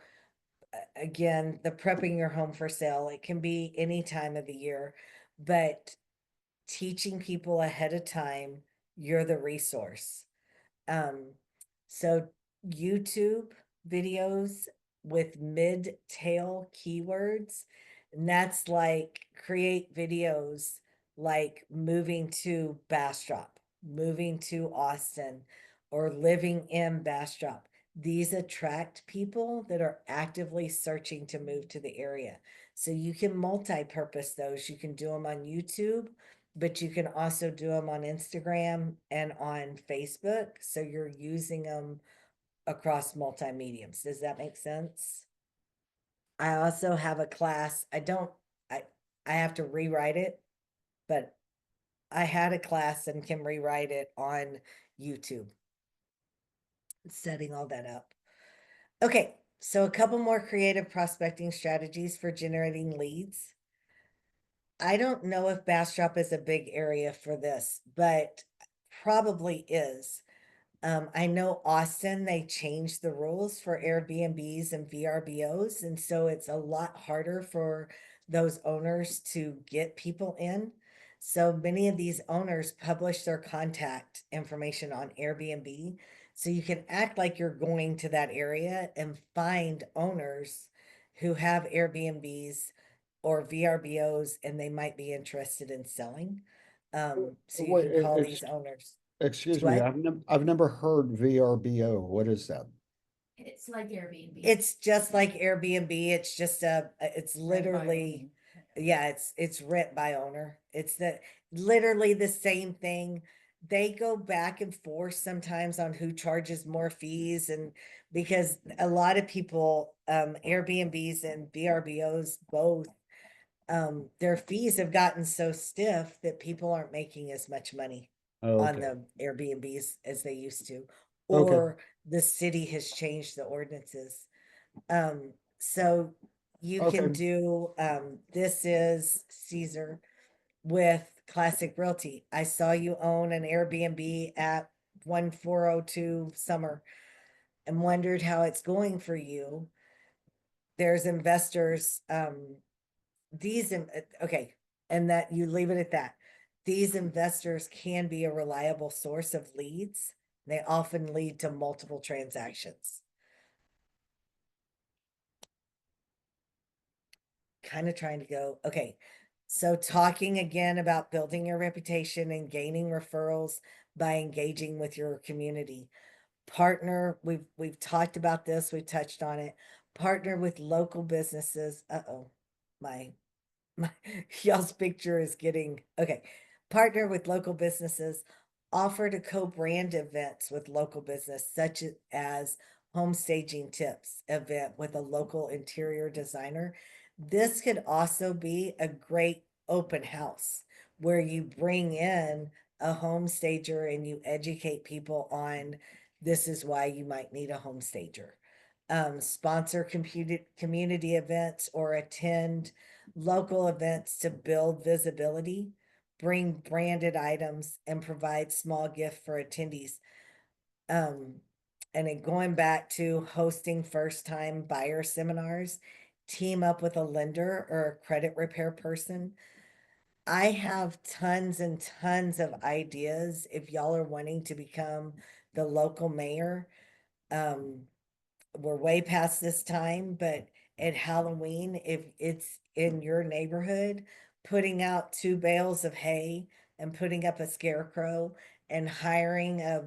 again, the prepping your home for sale. It can be any time of the year, but teaching people ahead of time, you're the resource. So YouTube videos with mid-tail keywords, and that's like create videos like moving to Bastrop, moving to Austin, or living in Bastrop. These attract people that are actively searching to move to the area. So you can multi-purpose those. You can do them on YouTube, but you can also do them on Instagram and on Facebook. So you're using them across multi-mediums. Does that make sense? I also have a class. I have to rewrite it, but I had a class and can rewrite it on YouTube. Setting all that up. Okay, So a couple more creative prospecting strategies for generating leads. I don't know if Bastrop is a big area for this, but probably is. I know Austin, they changed the rules for Airbnbs and VRBOs, and so it's a lot harder for those owners to get people in. So many of these owners publish their contact information on Airbnb. So you can act like you're going to that area and find owners who have Airbnbs or VRBOs and they might be interested in selling. So you Wait, can call these owners. excuse me, What? I've never heard VRBO. What is that? It's like Airbnb. It's just like Airbnb. It's just it's Rent by literally, owner. yeah, it's rent by owner. It's literally the same thing. They go back and forth sometimes on who charges more fees, and because a lot of people, Airbnbs and VRBOs both, their fees have gotten so stiff that people aren't making as much money on Okay, the Airbnbs as they used to, okay, or the city has changed the ordinances. So you can okay. do, this is Caesar with Classic Realty. I saw you own an Airbnb at 1402 Summer and wondered how it's going for you. There's investors, okay, and that you leave it at that. These investors can be a reliable source of leads. They often lead to multiple transactions. Kind of trying to go, okay. So talking again about building your reputation and gaining referrals by engaging with your community. Partner, we've talked about this, we touched on it. Partner with local businesses. Uh-oh, my y'all's picture is getting, okay. Partner with local businesses, offer to co-brand events with local business such as home staging tips event with a local interior designer. This could also be a great open house where you bring in a home stager and you educate people on this is why you might need a home stager. Sponsor community events or attend local events to build visibility, bring branded items, and provide small gift for attendees. And then going back to hosting first-time buyer seminars, team up with a lender or a credit repair person. I have tons and tons of ideas if y'all are wanting to become the local mayor. We're way past this time, but at Halloween, if it's in your neighborhood, putting out 2 bales of hay and putting up a scarecrow and hiring a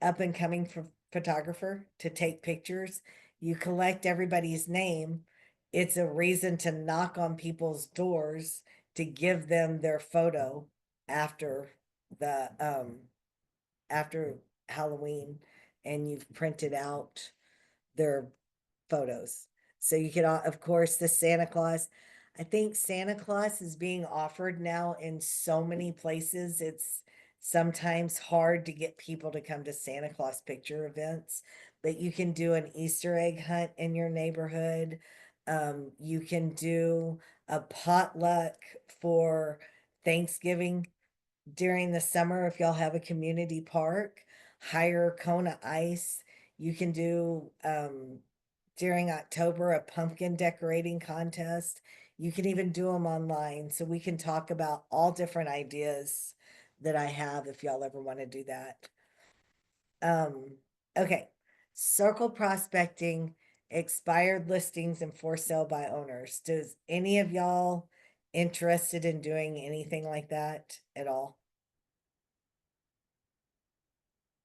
up and coming photographer to take pictures, you collect everybody's name. It's a reason to knock on people's doors to give them their photo after the after Halloween, and you've printed out their photos. So you can, of course, the Santa Claus. I think Santa Claus is being offered now in so many places. It's sometimes hard to get people to come to Santa Claus picture events, but you can do an Easter egg hunt in your neighborhood. You can do a potluck for Thanksgiving during the summer if y'all have a community park. Hire Kona Ice. You can do during October a pumpkin decorating contest. You can even do them online, so we can talk about all different ideas that I have if y'all ever want to do that. Okay, circle prospecting, expired listings, and for sale by owners. Does any of y'all interested in doing anything like that at all?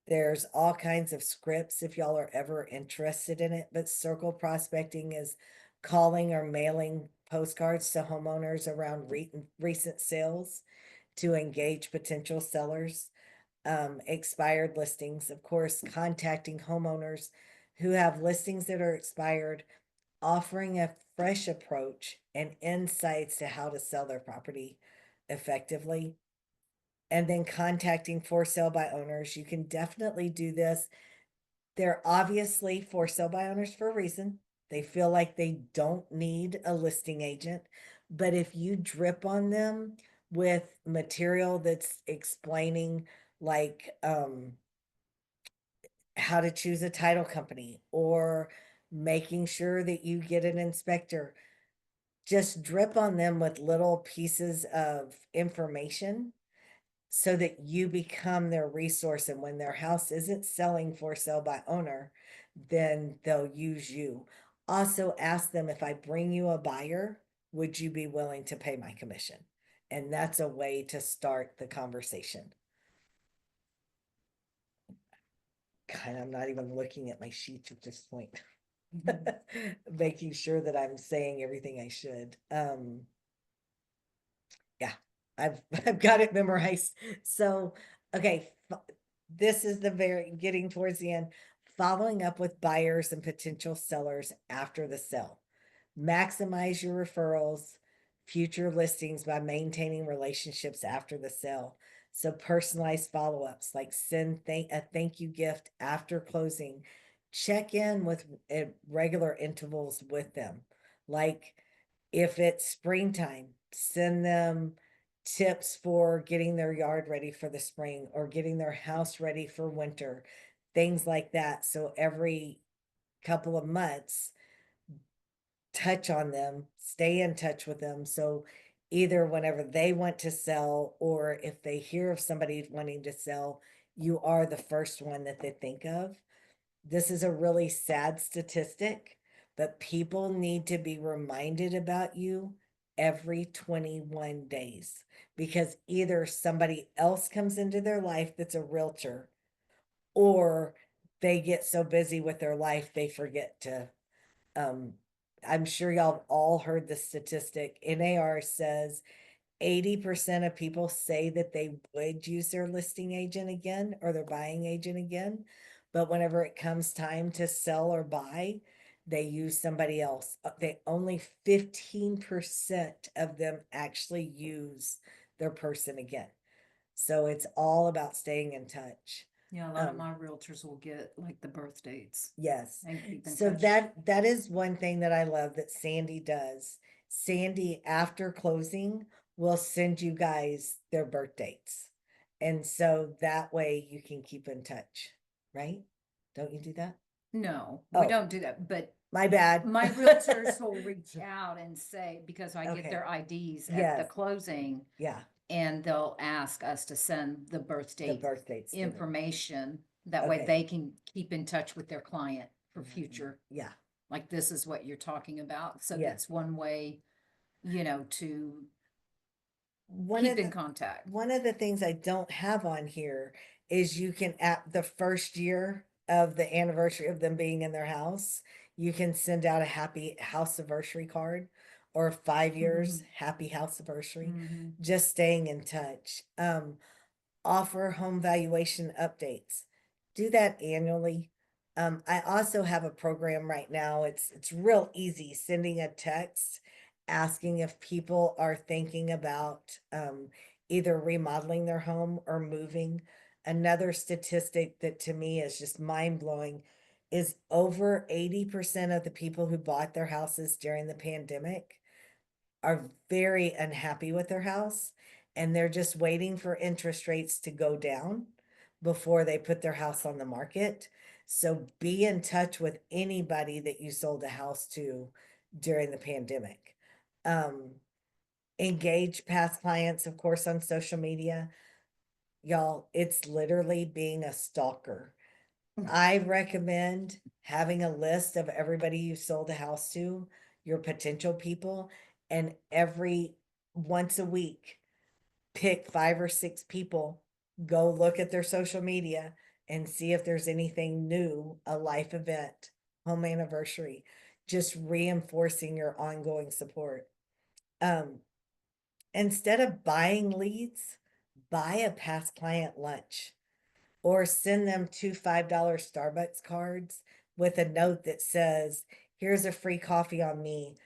There's all kinds of scripts if y'all are ever interested in it, but circle prospecting is calling or mailing postcards to homeowners around recent sales to engage potential sellers. Expired listings, of course, contacting homeowners who have listings that are expired, offering a fresh approach and insights to how to sell their property effectively. And then contacting for sale by owners. You can definitely do this They're obviously for sale by owners for a reason. They feel like they don't need a listing agent. But if you drip on them with material that's explaining like how to choose a title company or making sure that you get an inspector, just drip on them with little pieces of information so that you become their resource. And when their house isn't selling for sale by owner, then they'll use you. Also ask them, if I bring you a buyer, would you be willing to pay my commission? And that's a way to start the conversation. God, I'm not even looking at my sheets at this point. Making sure that I'm saying everything I should. Yeah, I've got it memorized. So, okay, this is getting towards the end. Following up with buyers and potential sellers after the sale. Maximize your referrals, future listings by maintaining relationships after the sale. So personalized follow-ups, like send a thank you gift after closing. Check in with at regular intervals with them. Like if it's springtime, send them tips for getting their yard ready for the spring or getting their house ready for winter, things like that. So every couple of months, touch on them, stay in touch with them. So either whenever they want to sell or if they hear of somebody wanting to sell, you are the first one that they think of. This is a really sad statistic, but people need to be reminded about you every 21 days because either somebody else comes into their life that's a realtor or they get so busy with their life they forget to. I'm sure y'all have all heard the statistic. NAR says 80% of people say that they would use their listing agent again or their buying agent again. But whenever it comes time to sell or buy, they use somebody else. They only 15% of them actually use their person again. So it's all about staying in touch. Yeah, a lot of Um, my realtors will get like the birth dates Yes. and keep in So touch. that is one thing that I love that Sandy does. Sandy, after closing, will send you guys their birth dates. And so that way you can keep in touch, right? Don't you do that? No, Oh. we don't do that, but My bad. my realtors will reach out and say, because I Okay. get their IDs at the Yes. closing, Yeah, and they'll ask us to send the birth the date birth dates. to them. information. That way Okay. they can keep in touch with their client for future, Yeah. like this is what you're talking about. So Yeah. that's one way, to One keep of in the, contact. one of the things I don't have on here is you can, at the first year of the anniversary of them being in their house, you can send out a happy house anniversary card or 5 years, happy house anniversary, Mhm. just staying in touch. Offer home valuation updates. Do that annually. I also have a program right now. It's real easy, sending a text asking if people are thinking about either remodeling their home or moving. Another statistic that to me is just mind blowing is over 80% of the people who bought their houses during the pandemic are very unhappy with their house and they're just waiting for interest rates to go down before they put their house on the market. So be in touch with anybody that you sold a house to during the pandemic. Engage past clients, of course, on social media. Y'all, it's literally being a stalker. I recommend having a list of everybody you sold a house to, your potential people, and once a week, pick 5 or 6 people, go look at their social media and see if there's anything new, a life event, home anniversary, just reinforcing your ongoing support. Instead of buying leads, buy a past client lunch or send them 2 $5 Starbucks cards with a note that says, here's a free coffee on me.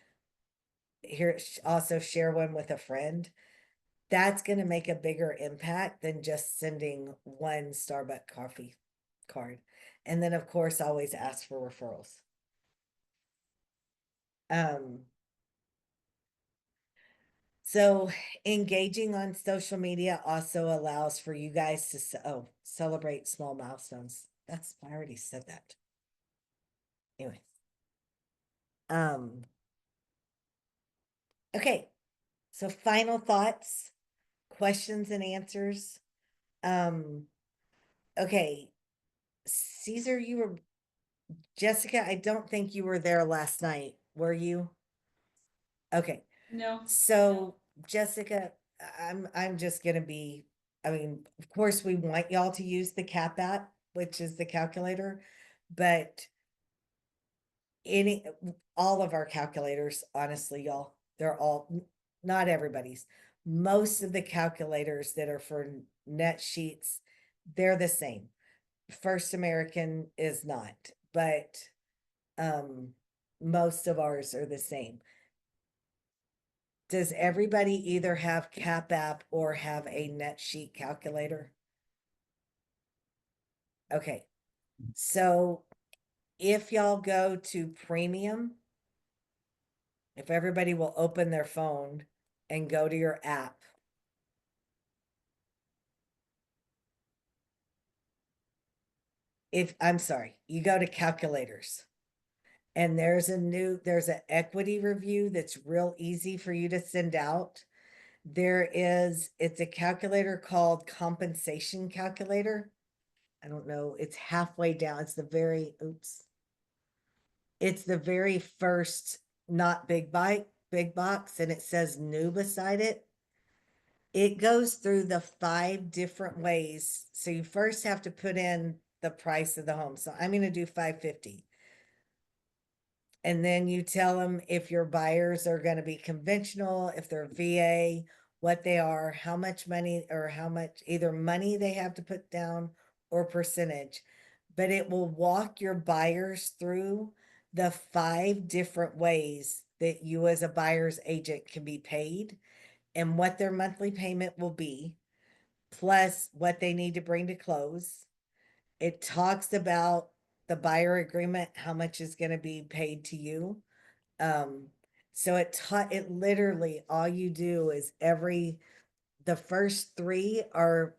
Here, also share one with a friend. That's going to make a bigger impact than just sending one Starbucks coffee card. And then, of course, always ask for referrals. So engaging on social media also allows for you guys to, celebrate small milestones. I already said that. Anyway. Okay, so final thoughts, questions and answers. Okay, Caesar, Jessica, I don't think you were there last night, were you? Okay, No. so Jessica, I'm just gonna be, I mean, of course, we want y'all to use the CAP app, which is the calculator, but all of our calculators, honestly, y'all, they're all, not everybody's. Most of the calculators that are for net sheets, they're the same. First American is not, but most of ours are the same. Does everybody either have CAP app or have a net sheet calculator? Okay, so if y'all go to premium, if everybody will open their phone and go to your app. I'm sorry, you go to calculators. And there's an equity review that's real easy for you to send out. It's a calculator called compensation calculator. I don't know, it's halfway down. It's the very first, not big box, and it says new beside it. It goes through the 5 different ways. So you first have to put in the price of the home. So I'm going to do $550. And then you tell them if your buyers are going to be conventional, if they're VA, what they are, how much money or how much either money they have to put down or percentage. But it will walk your buyers through the 5 different ways that you as a buyer's agent can be paid and what their monthly payment will be, plus what they need to bring to close. It talks about the buyer agreement, how much is going to be paid to you. So it literally, all you do is the first 3 are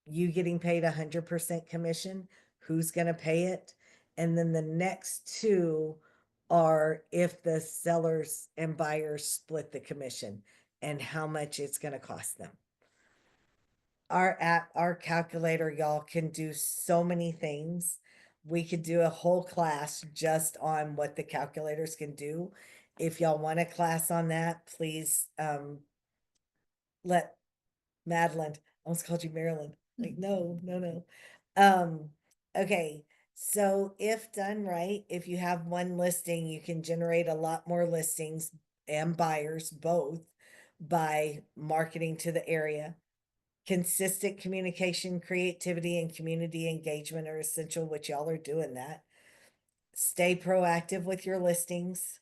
you getting paid 100% commission, who's going to pay it. And then the next 2 are if the sellers and buyers split the commission and how much it's going to cost them. Our calculator, y'all, can do so many things. We could do a whole class just on what the calculators can do. If y'all want a class on that, please let Madeline, I almost called you Marilyn. Like, no. Okay. So if done right, if you have one listing, you can generate a lot more listings and buyers both by marketing to the area. Consistent communication, creativity, and community engagement are essential, which y'all are doing that. Stay proactive with your listings,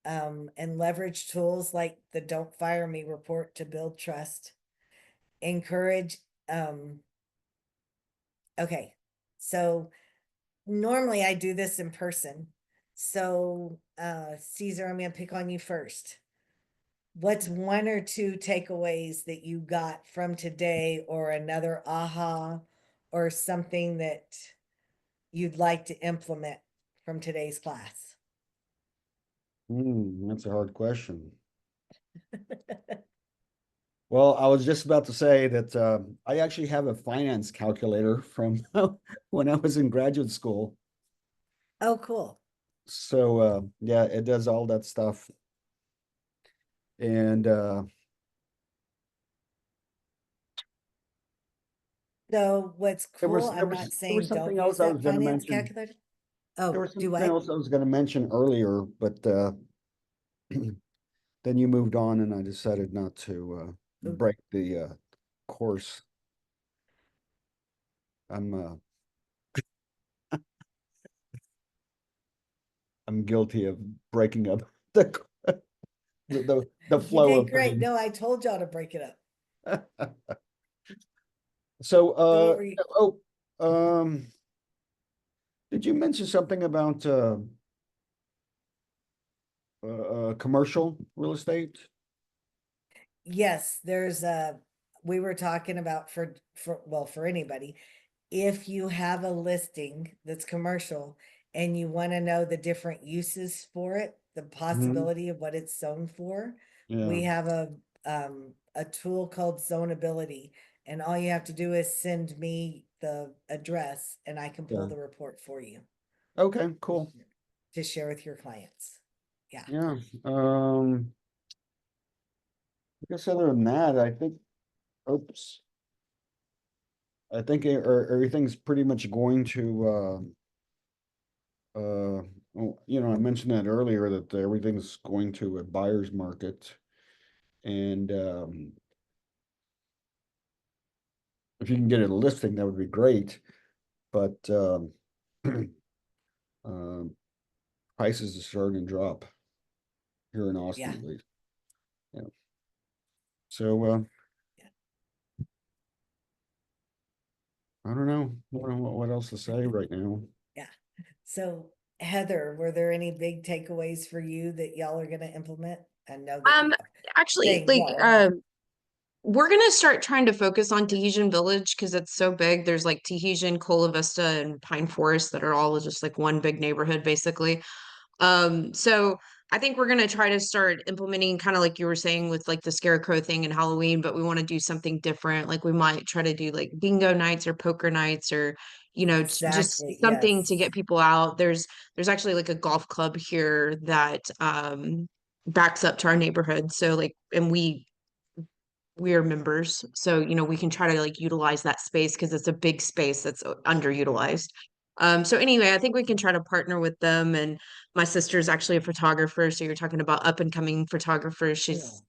and leverage tools like the Don't Fire Me report to build trust. Encourage, okay, so normally I do this in person. So, Caesar, I'm gonna pick on you first. What's 1 or 2 takeaways that you got from today, or another aha, or something that you'd like to implement from today's class? That's a hard question. Well, I was just about to say that I actually have a finance calculator from when I was in graduate school. Oh, cool. So yeah, it does all that stuff. And So what's cool, I'm there not was saying don't something use else I was that gonna finance mention. calculator. There Oh, was do something what? else I was gonna mention earlier, but then you moved on and I decided not to Ooh. break the course. I'm guilty of breaking up the You flow did of great. things. No, I told y'all to break it up. So So what were you? oh Did you mention something about, commercial real estate? Yes, there's we were talking about for anybody, if you have a listing that's commercial and you want to know the different uses for it, the possibility of what it's zoned for, Yeah, we have a tool called Zonability, and all you have to do is send me the address and I can pull Yeah. the report for you okay, cool. to share with your clients. Yeah. Yeah, I guess other than that, I think, oops. I think everything's pretty much going to, you know, I mentioned that earlier that everything's going to a buyer's market. And, if you can get a listing, that would be great, but, um, prices are starting to drop here in Austin Yeah. at least. Yeah. So, I don't know, what else to say right now. So Heather, were there any big takeaways for you that y'all are gonna implement? I know that you Actually, saying like, y'all. we're gonna start trying to focus on Tahitian Village because it's so big. There's like Tahitian, Cola Vista, and Pine Forest that are all just like one big neighborhood, basically. So I think we're gonna try to start implementing kind of like you were saying with like the scarecrow thing and Halloween, but we want to do something different. Like we might try to do like bingo nights or poker nights or just Exactly, something to yes. get people out. There's actually like a golf club here that backs up to our neighborhood. So like and we are members, so we can try to like utilize that space because it's a big space that's underutilized. So anyway, I think we can try to partner with them. And my sister's actually a photographer, so you're talking about up and coming photographers.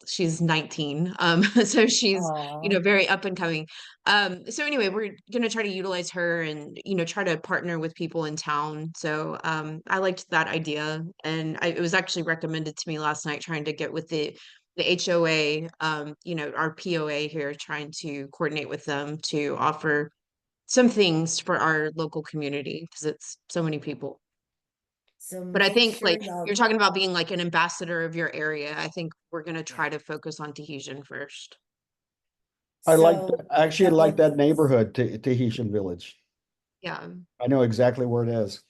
She's 19, so she's Aw, very up and coming. So anyway, we're gonna try to utilize her and try to partner with people in town. So I liked that idea, and it was actually recommended to me last night trying to get with the HOA, our POA here, trying to coordinate with them to offer some things for our local community because it's so many people. so But I make think sure like y'all, you're talking about being like an ambassador of your area. I think we're gonna yeah. try to focus on Tahitian first. I like, So I a actually couple like of that things. neighborhood, Tahitian Village. Yeah. I know exactly where it is.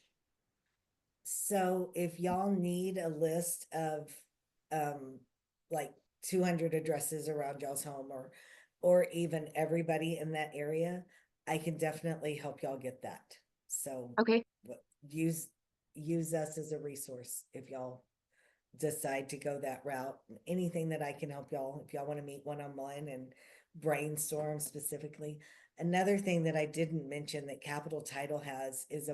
So if y'all need a list of like 200 addresses around y'all's home or even everybody in that area, I can definitely help y'all get that. So Okay. use use us as a resource if y'all decide to go that route. Anything that I can help y'all, if y'all want to meet one-on-one and brainstorm specifically. Another thing that I didn't mention that Capital Title has is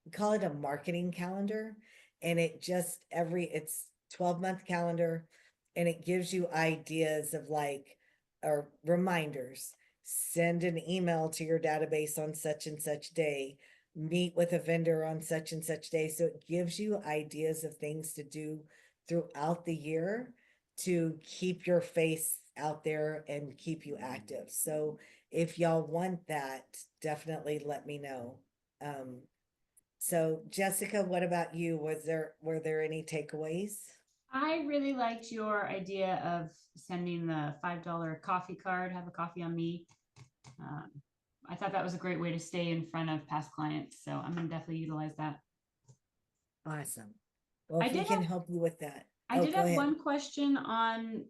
we call it a marketing calendar, and it's 12-month calendar, and it gives you ideas of like, or reminders. Send an email to your database on such and such day, meet with a vendor on such and such day. So it gives you ideas of things to do throughout the year to keep your face out there and keep you active. So if y'all want that, definitely let me know. So Jessica, what about you? Were there any takeaways? I really liked your idea of sending the $5 coffee card, have a coffee on me. I thought that was a great way to stay in front of past clients. So I'm gonna definitely utilize that. Awesome. Well, I if we did can have- help you with that. I Oh, did go have ahead. one question on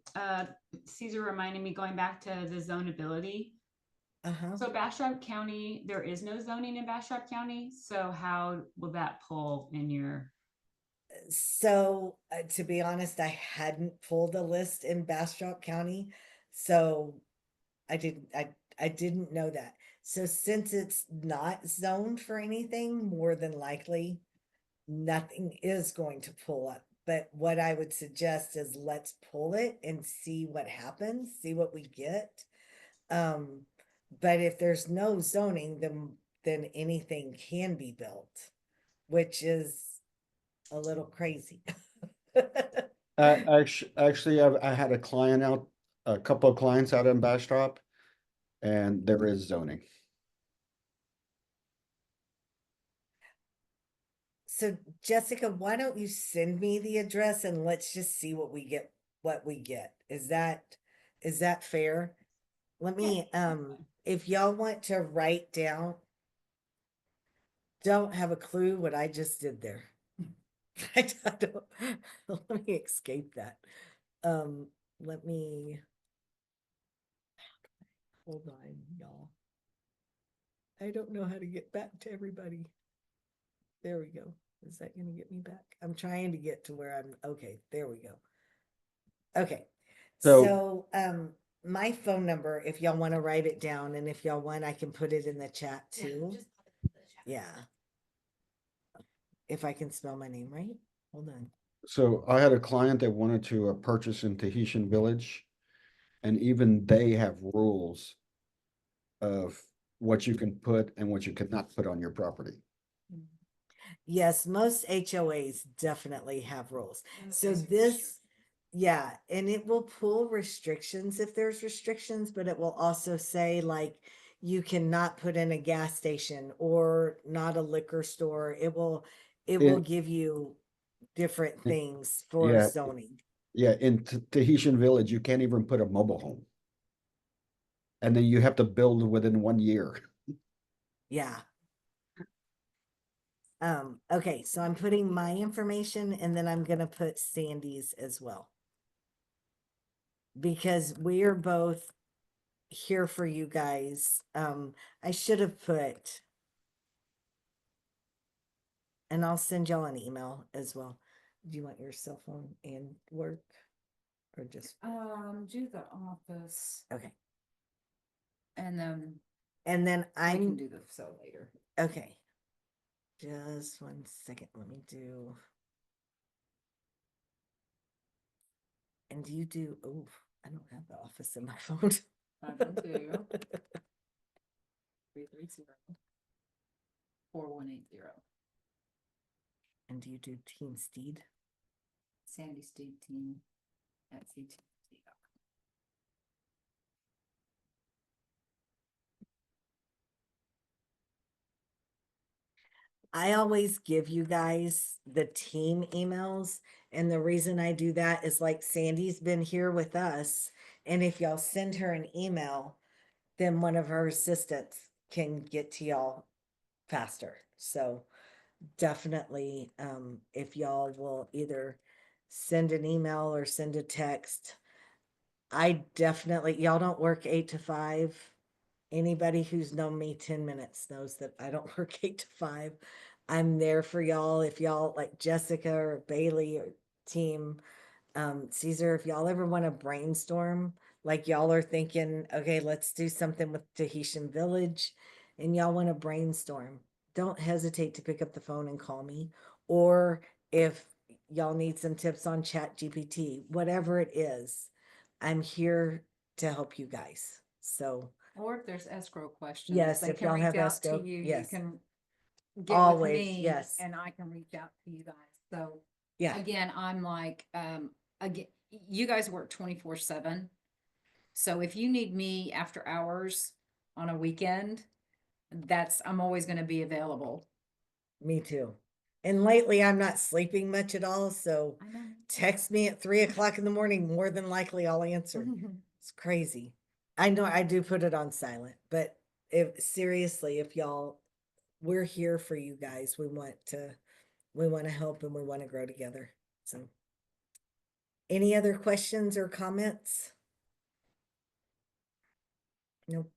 Caesar reminding me going back to the zonability. Uh-huh. So Bastrop County, there is no zoning in Bastrop County. So how will that pull in your? So, to be honest, I hadn't pulled a list in Bastrop County, so I didn't know that. So since it's not zoned for anything, more than likely, nothing is going to pull up. But what I would suggest is let's pull it and see what happens, see what we get. But if there's no zoning, then anything can be built, which is a little crazy. Actually, I had a couple of clients out in Bastrop, and there is zoning. So Jessica, why don't you send me the address and let's just see what we get, Is that fair? Let me, if y'all want to write down, don't have a clue what I just did there. I don't, let me escape that. Let me, hold on, y'all. I don't know how to get back to everybody. There we go. Is that gonna get me back? I'm trying to get to where okay, there we go. Okay, So- so, my phone number, if y'all wanna write it down, and if y'all want, I can put it in the chat Yeah, too. just pop it in the chat. Yeah. If I can spell my name right, hold on. So I had a client that wanted to purchase in Tahitian Village, and even they have rules of what you can put and what you cannot put on your property. Yes, most HOAs definitely have rules. And the So Facebook this, yeah, and it will pull restrictions if there's restrictions, but it will also say like you cannot put in a gas station or not a liquor store. It will It- give you different things for Yeah. zoning. Yeah, in Tahitian Village, you can't even put a mobile home. And then you have to build within 1 year. Yeah. Okay, so I'm putting my information and then I'm gonna put Sandy's as well. Because we are both here for you guys. I should have put, and I'll send y'all an email as well. Do you want your cell phone and work? Or just, Do the office okay. and then And then I can I'm, do the so later. okay. Just 1 second, let me do. And do you do, oh, I don't have the office in my phone. I do too. 330-4180. And do you do Team Steed? Sandy Steed Team at CT. I always give you guys the team emails. And the reason I do that is like Sandy's been here with us. And if y'all send her an email, then one of her assistants can get to y'all faster. So definitely, if y'all will either send an email or send a text, I definitely, y'all don't work 8 to 5. Anybody who's known me 10 minutes knows that I don't work 8 to 5. I'm there for y'all. If y'all like Jessica or Bailey or team, Caesar, if y'all ever want to brainstorm, like y'all are thinking, okay, let's do something with Tahitian Village, and y'all want to brainstorm, don't hesitate to pick up the phone and call me. Or if y'all need some tips on Chat GPT, whatever it is, I'm here to help you guys. So Or if there's escrow questions. yes, they if can y'all reach have out escrow, to you. yes. You can get Always, with me yes. and I can reach out to you guys. So Yeah, again, I'm like, again, you guys work 24/7. So if you need me after hours on a weekend, I'm always going to be available. me too. And lately I'm not sleeping much at all, so I know. text me at 3 o'clock in the morning, more than likely I'll answer. It's crazy. I know I do put it on silent, but if seriously, if y'all, we're here for you guys. We want to help and we want to grow together. So any other questions or comments? Nope.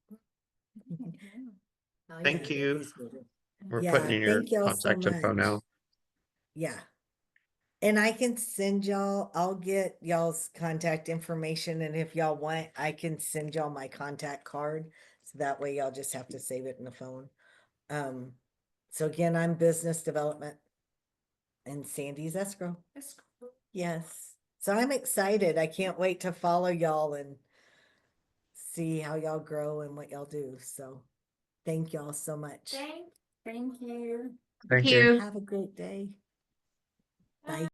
Thank you. He's good. We're Yeah, putting in your thank y'all so contact info now. much. Yeah. And I can send y'all, I'll get y'all's contact information, and if y'all want, I can send y'all my contact card. So that way y'all just have to save it in the phone. So again, I'm business development and Sandy's escrow. Yes. So I'm excited. I can't wait to follow y'all and see how y'all grow and what y'all do. So thank y'all so much. Thank you. Thank you. Have a great day. Bye.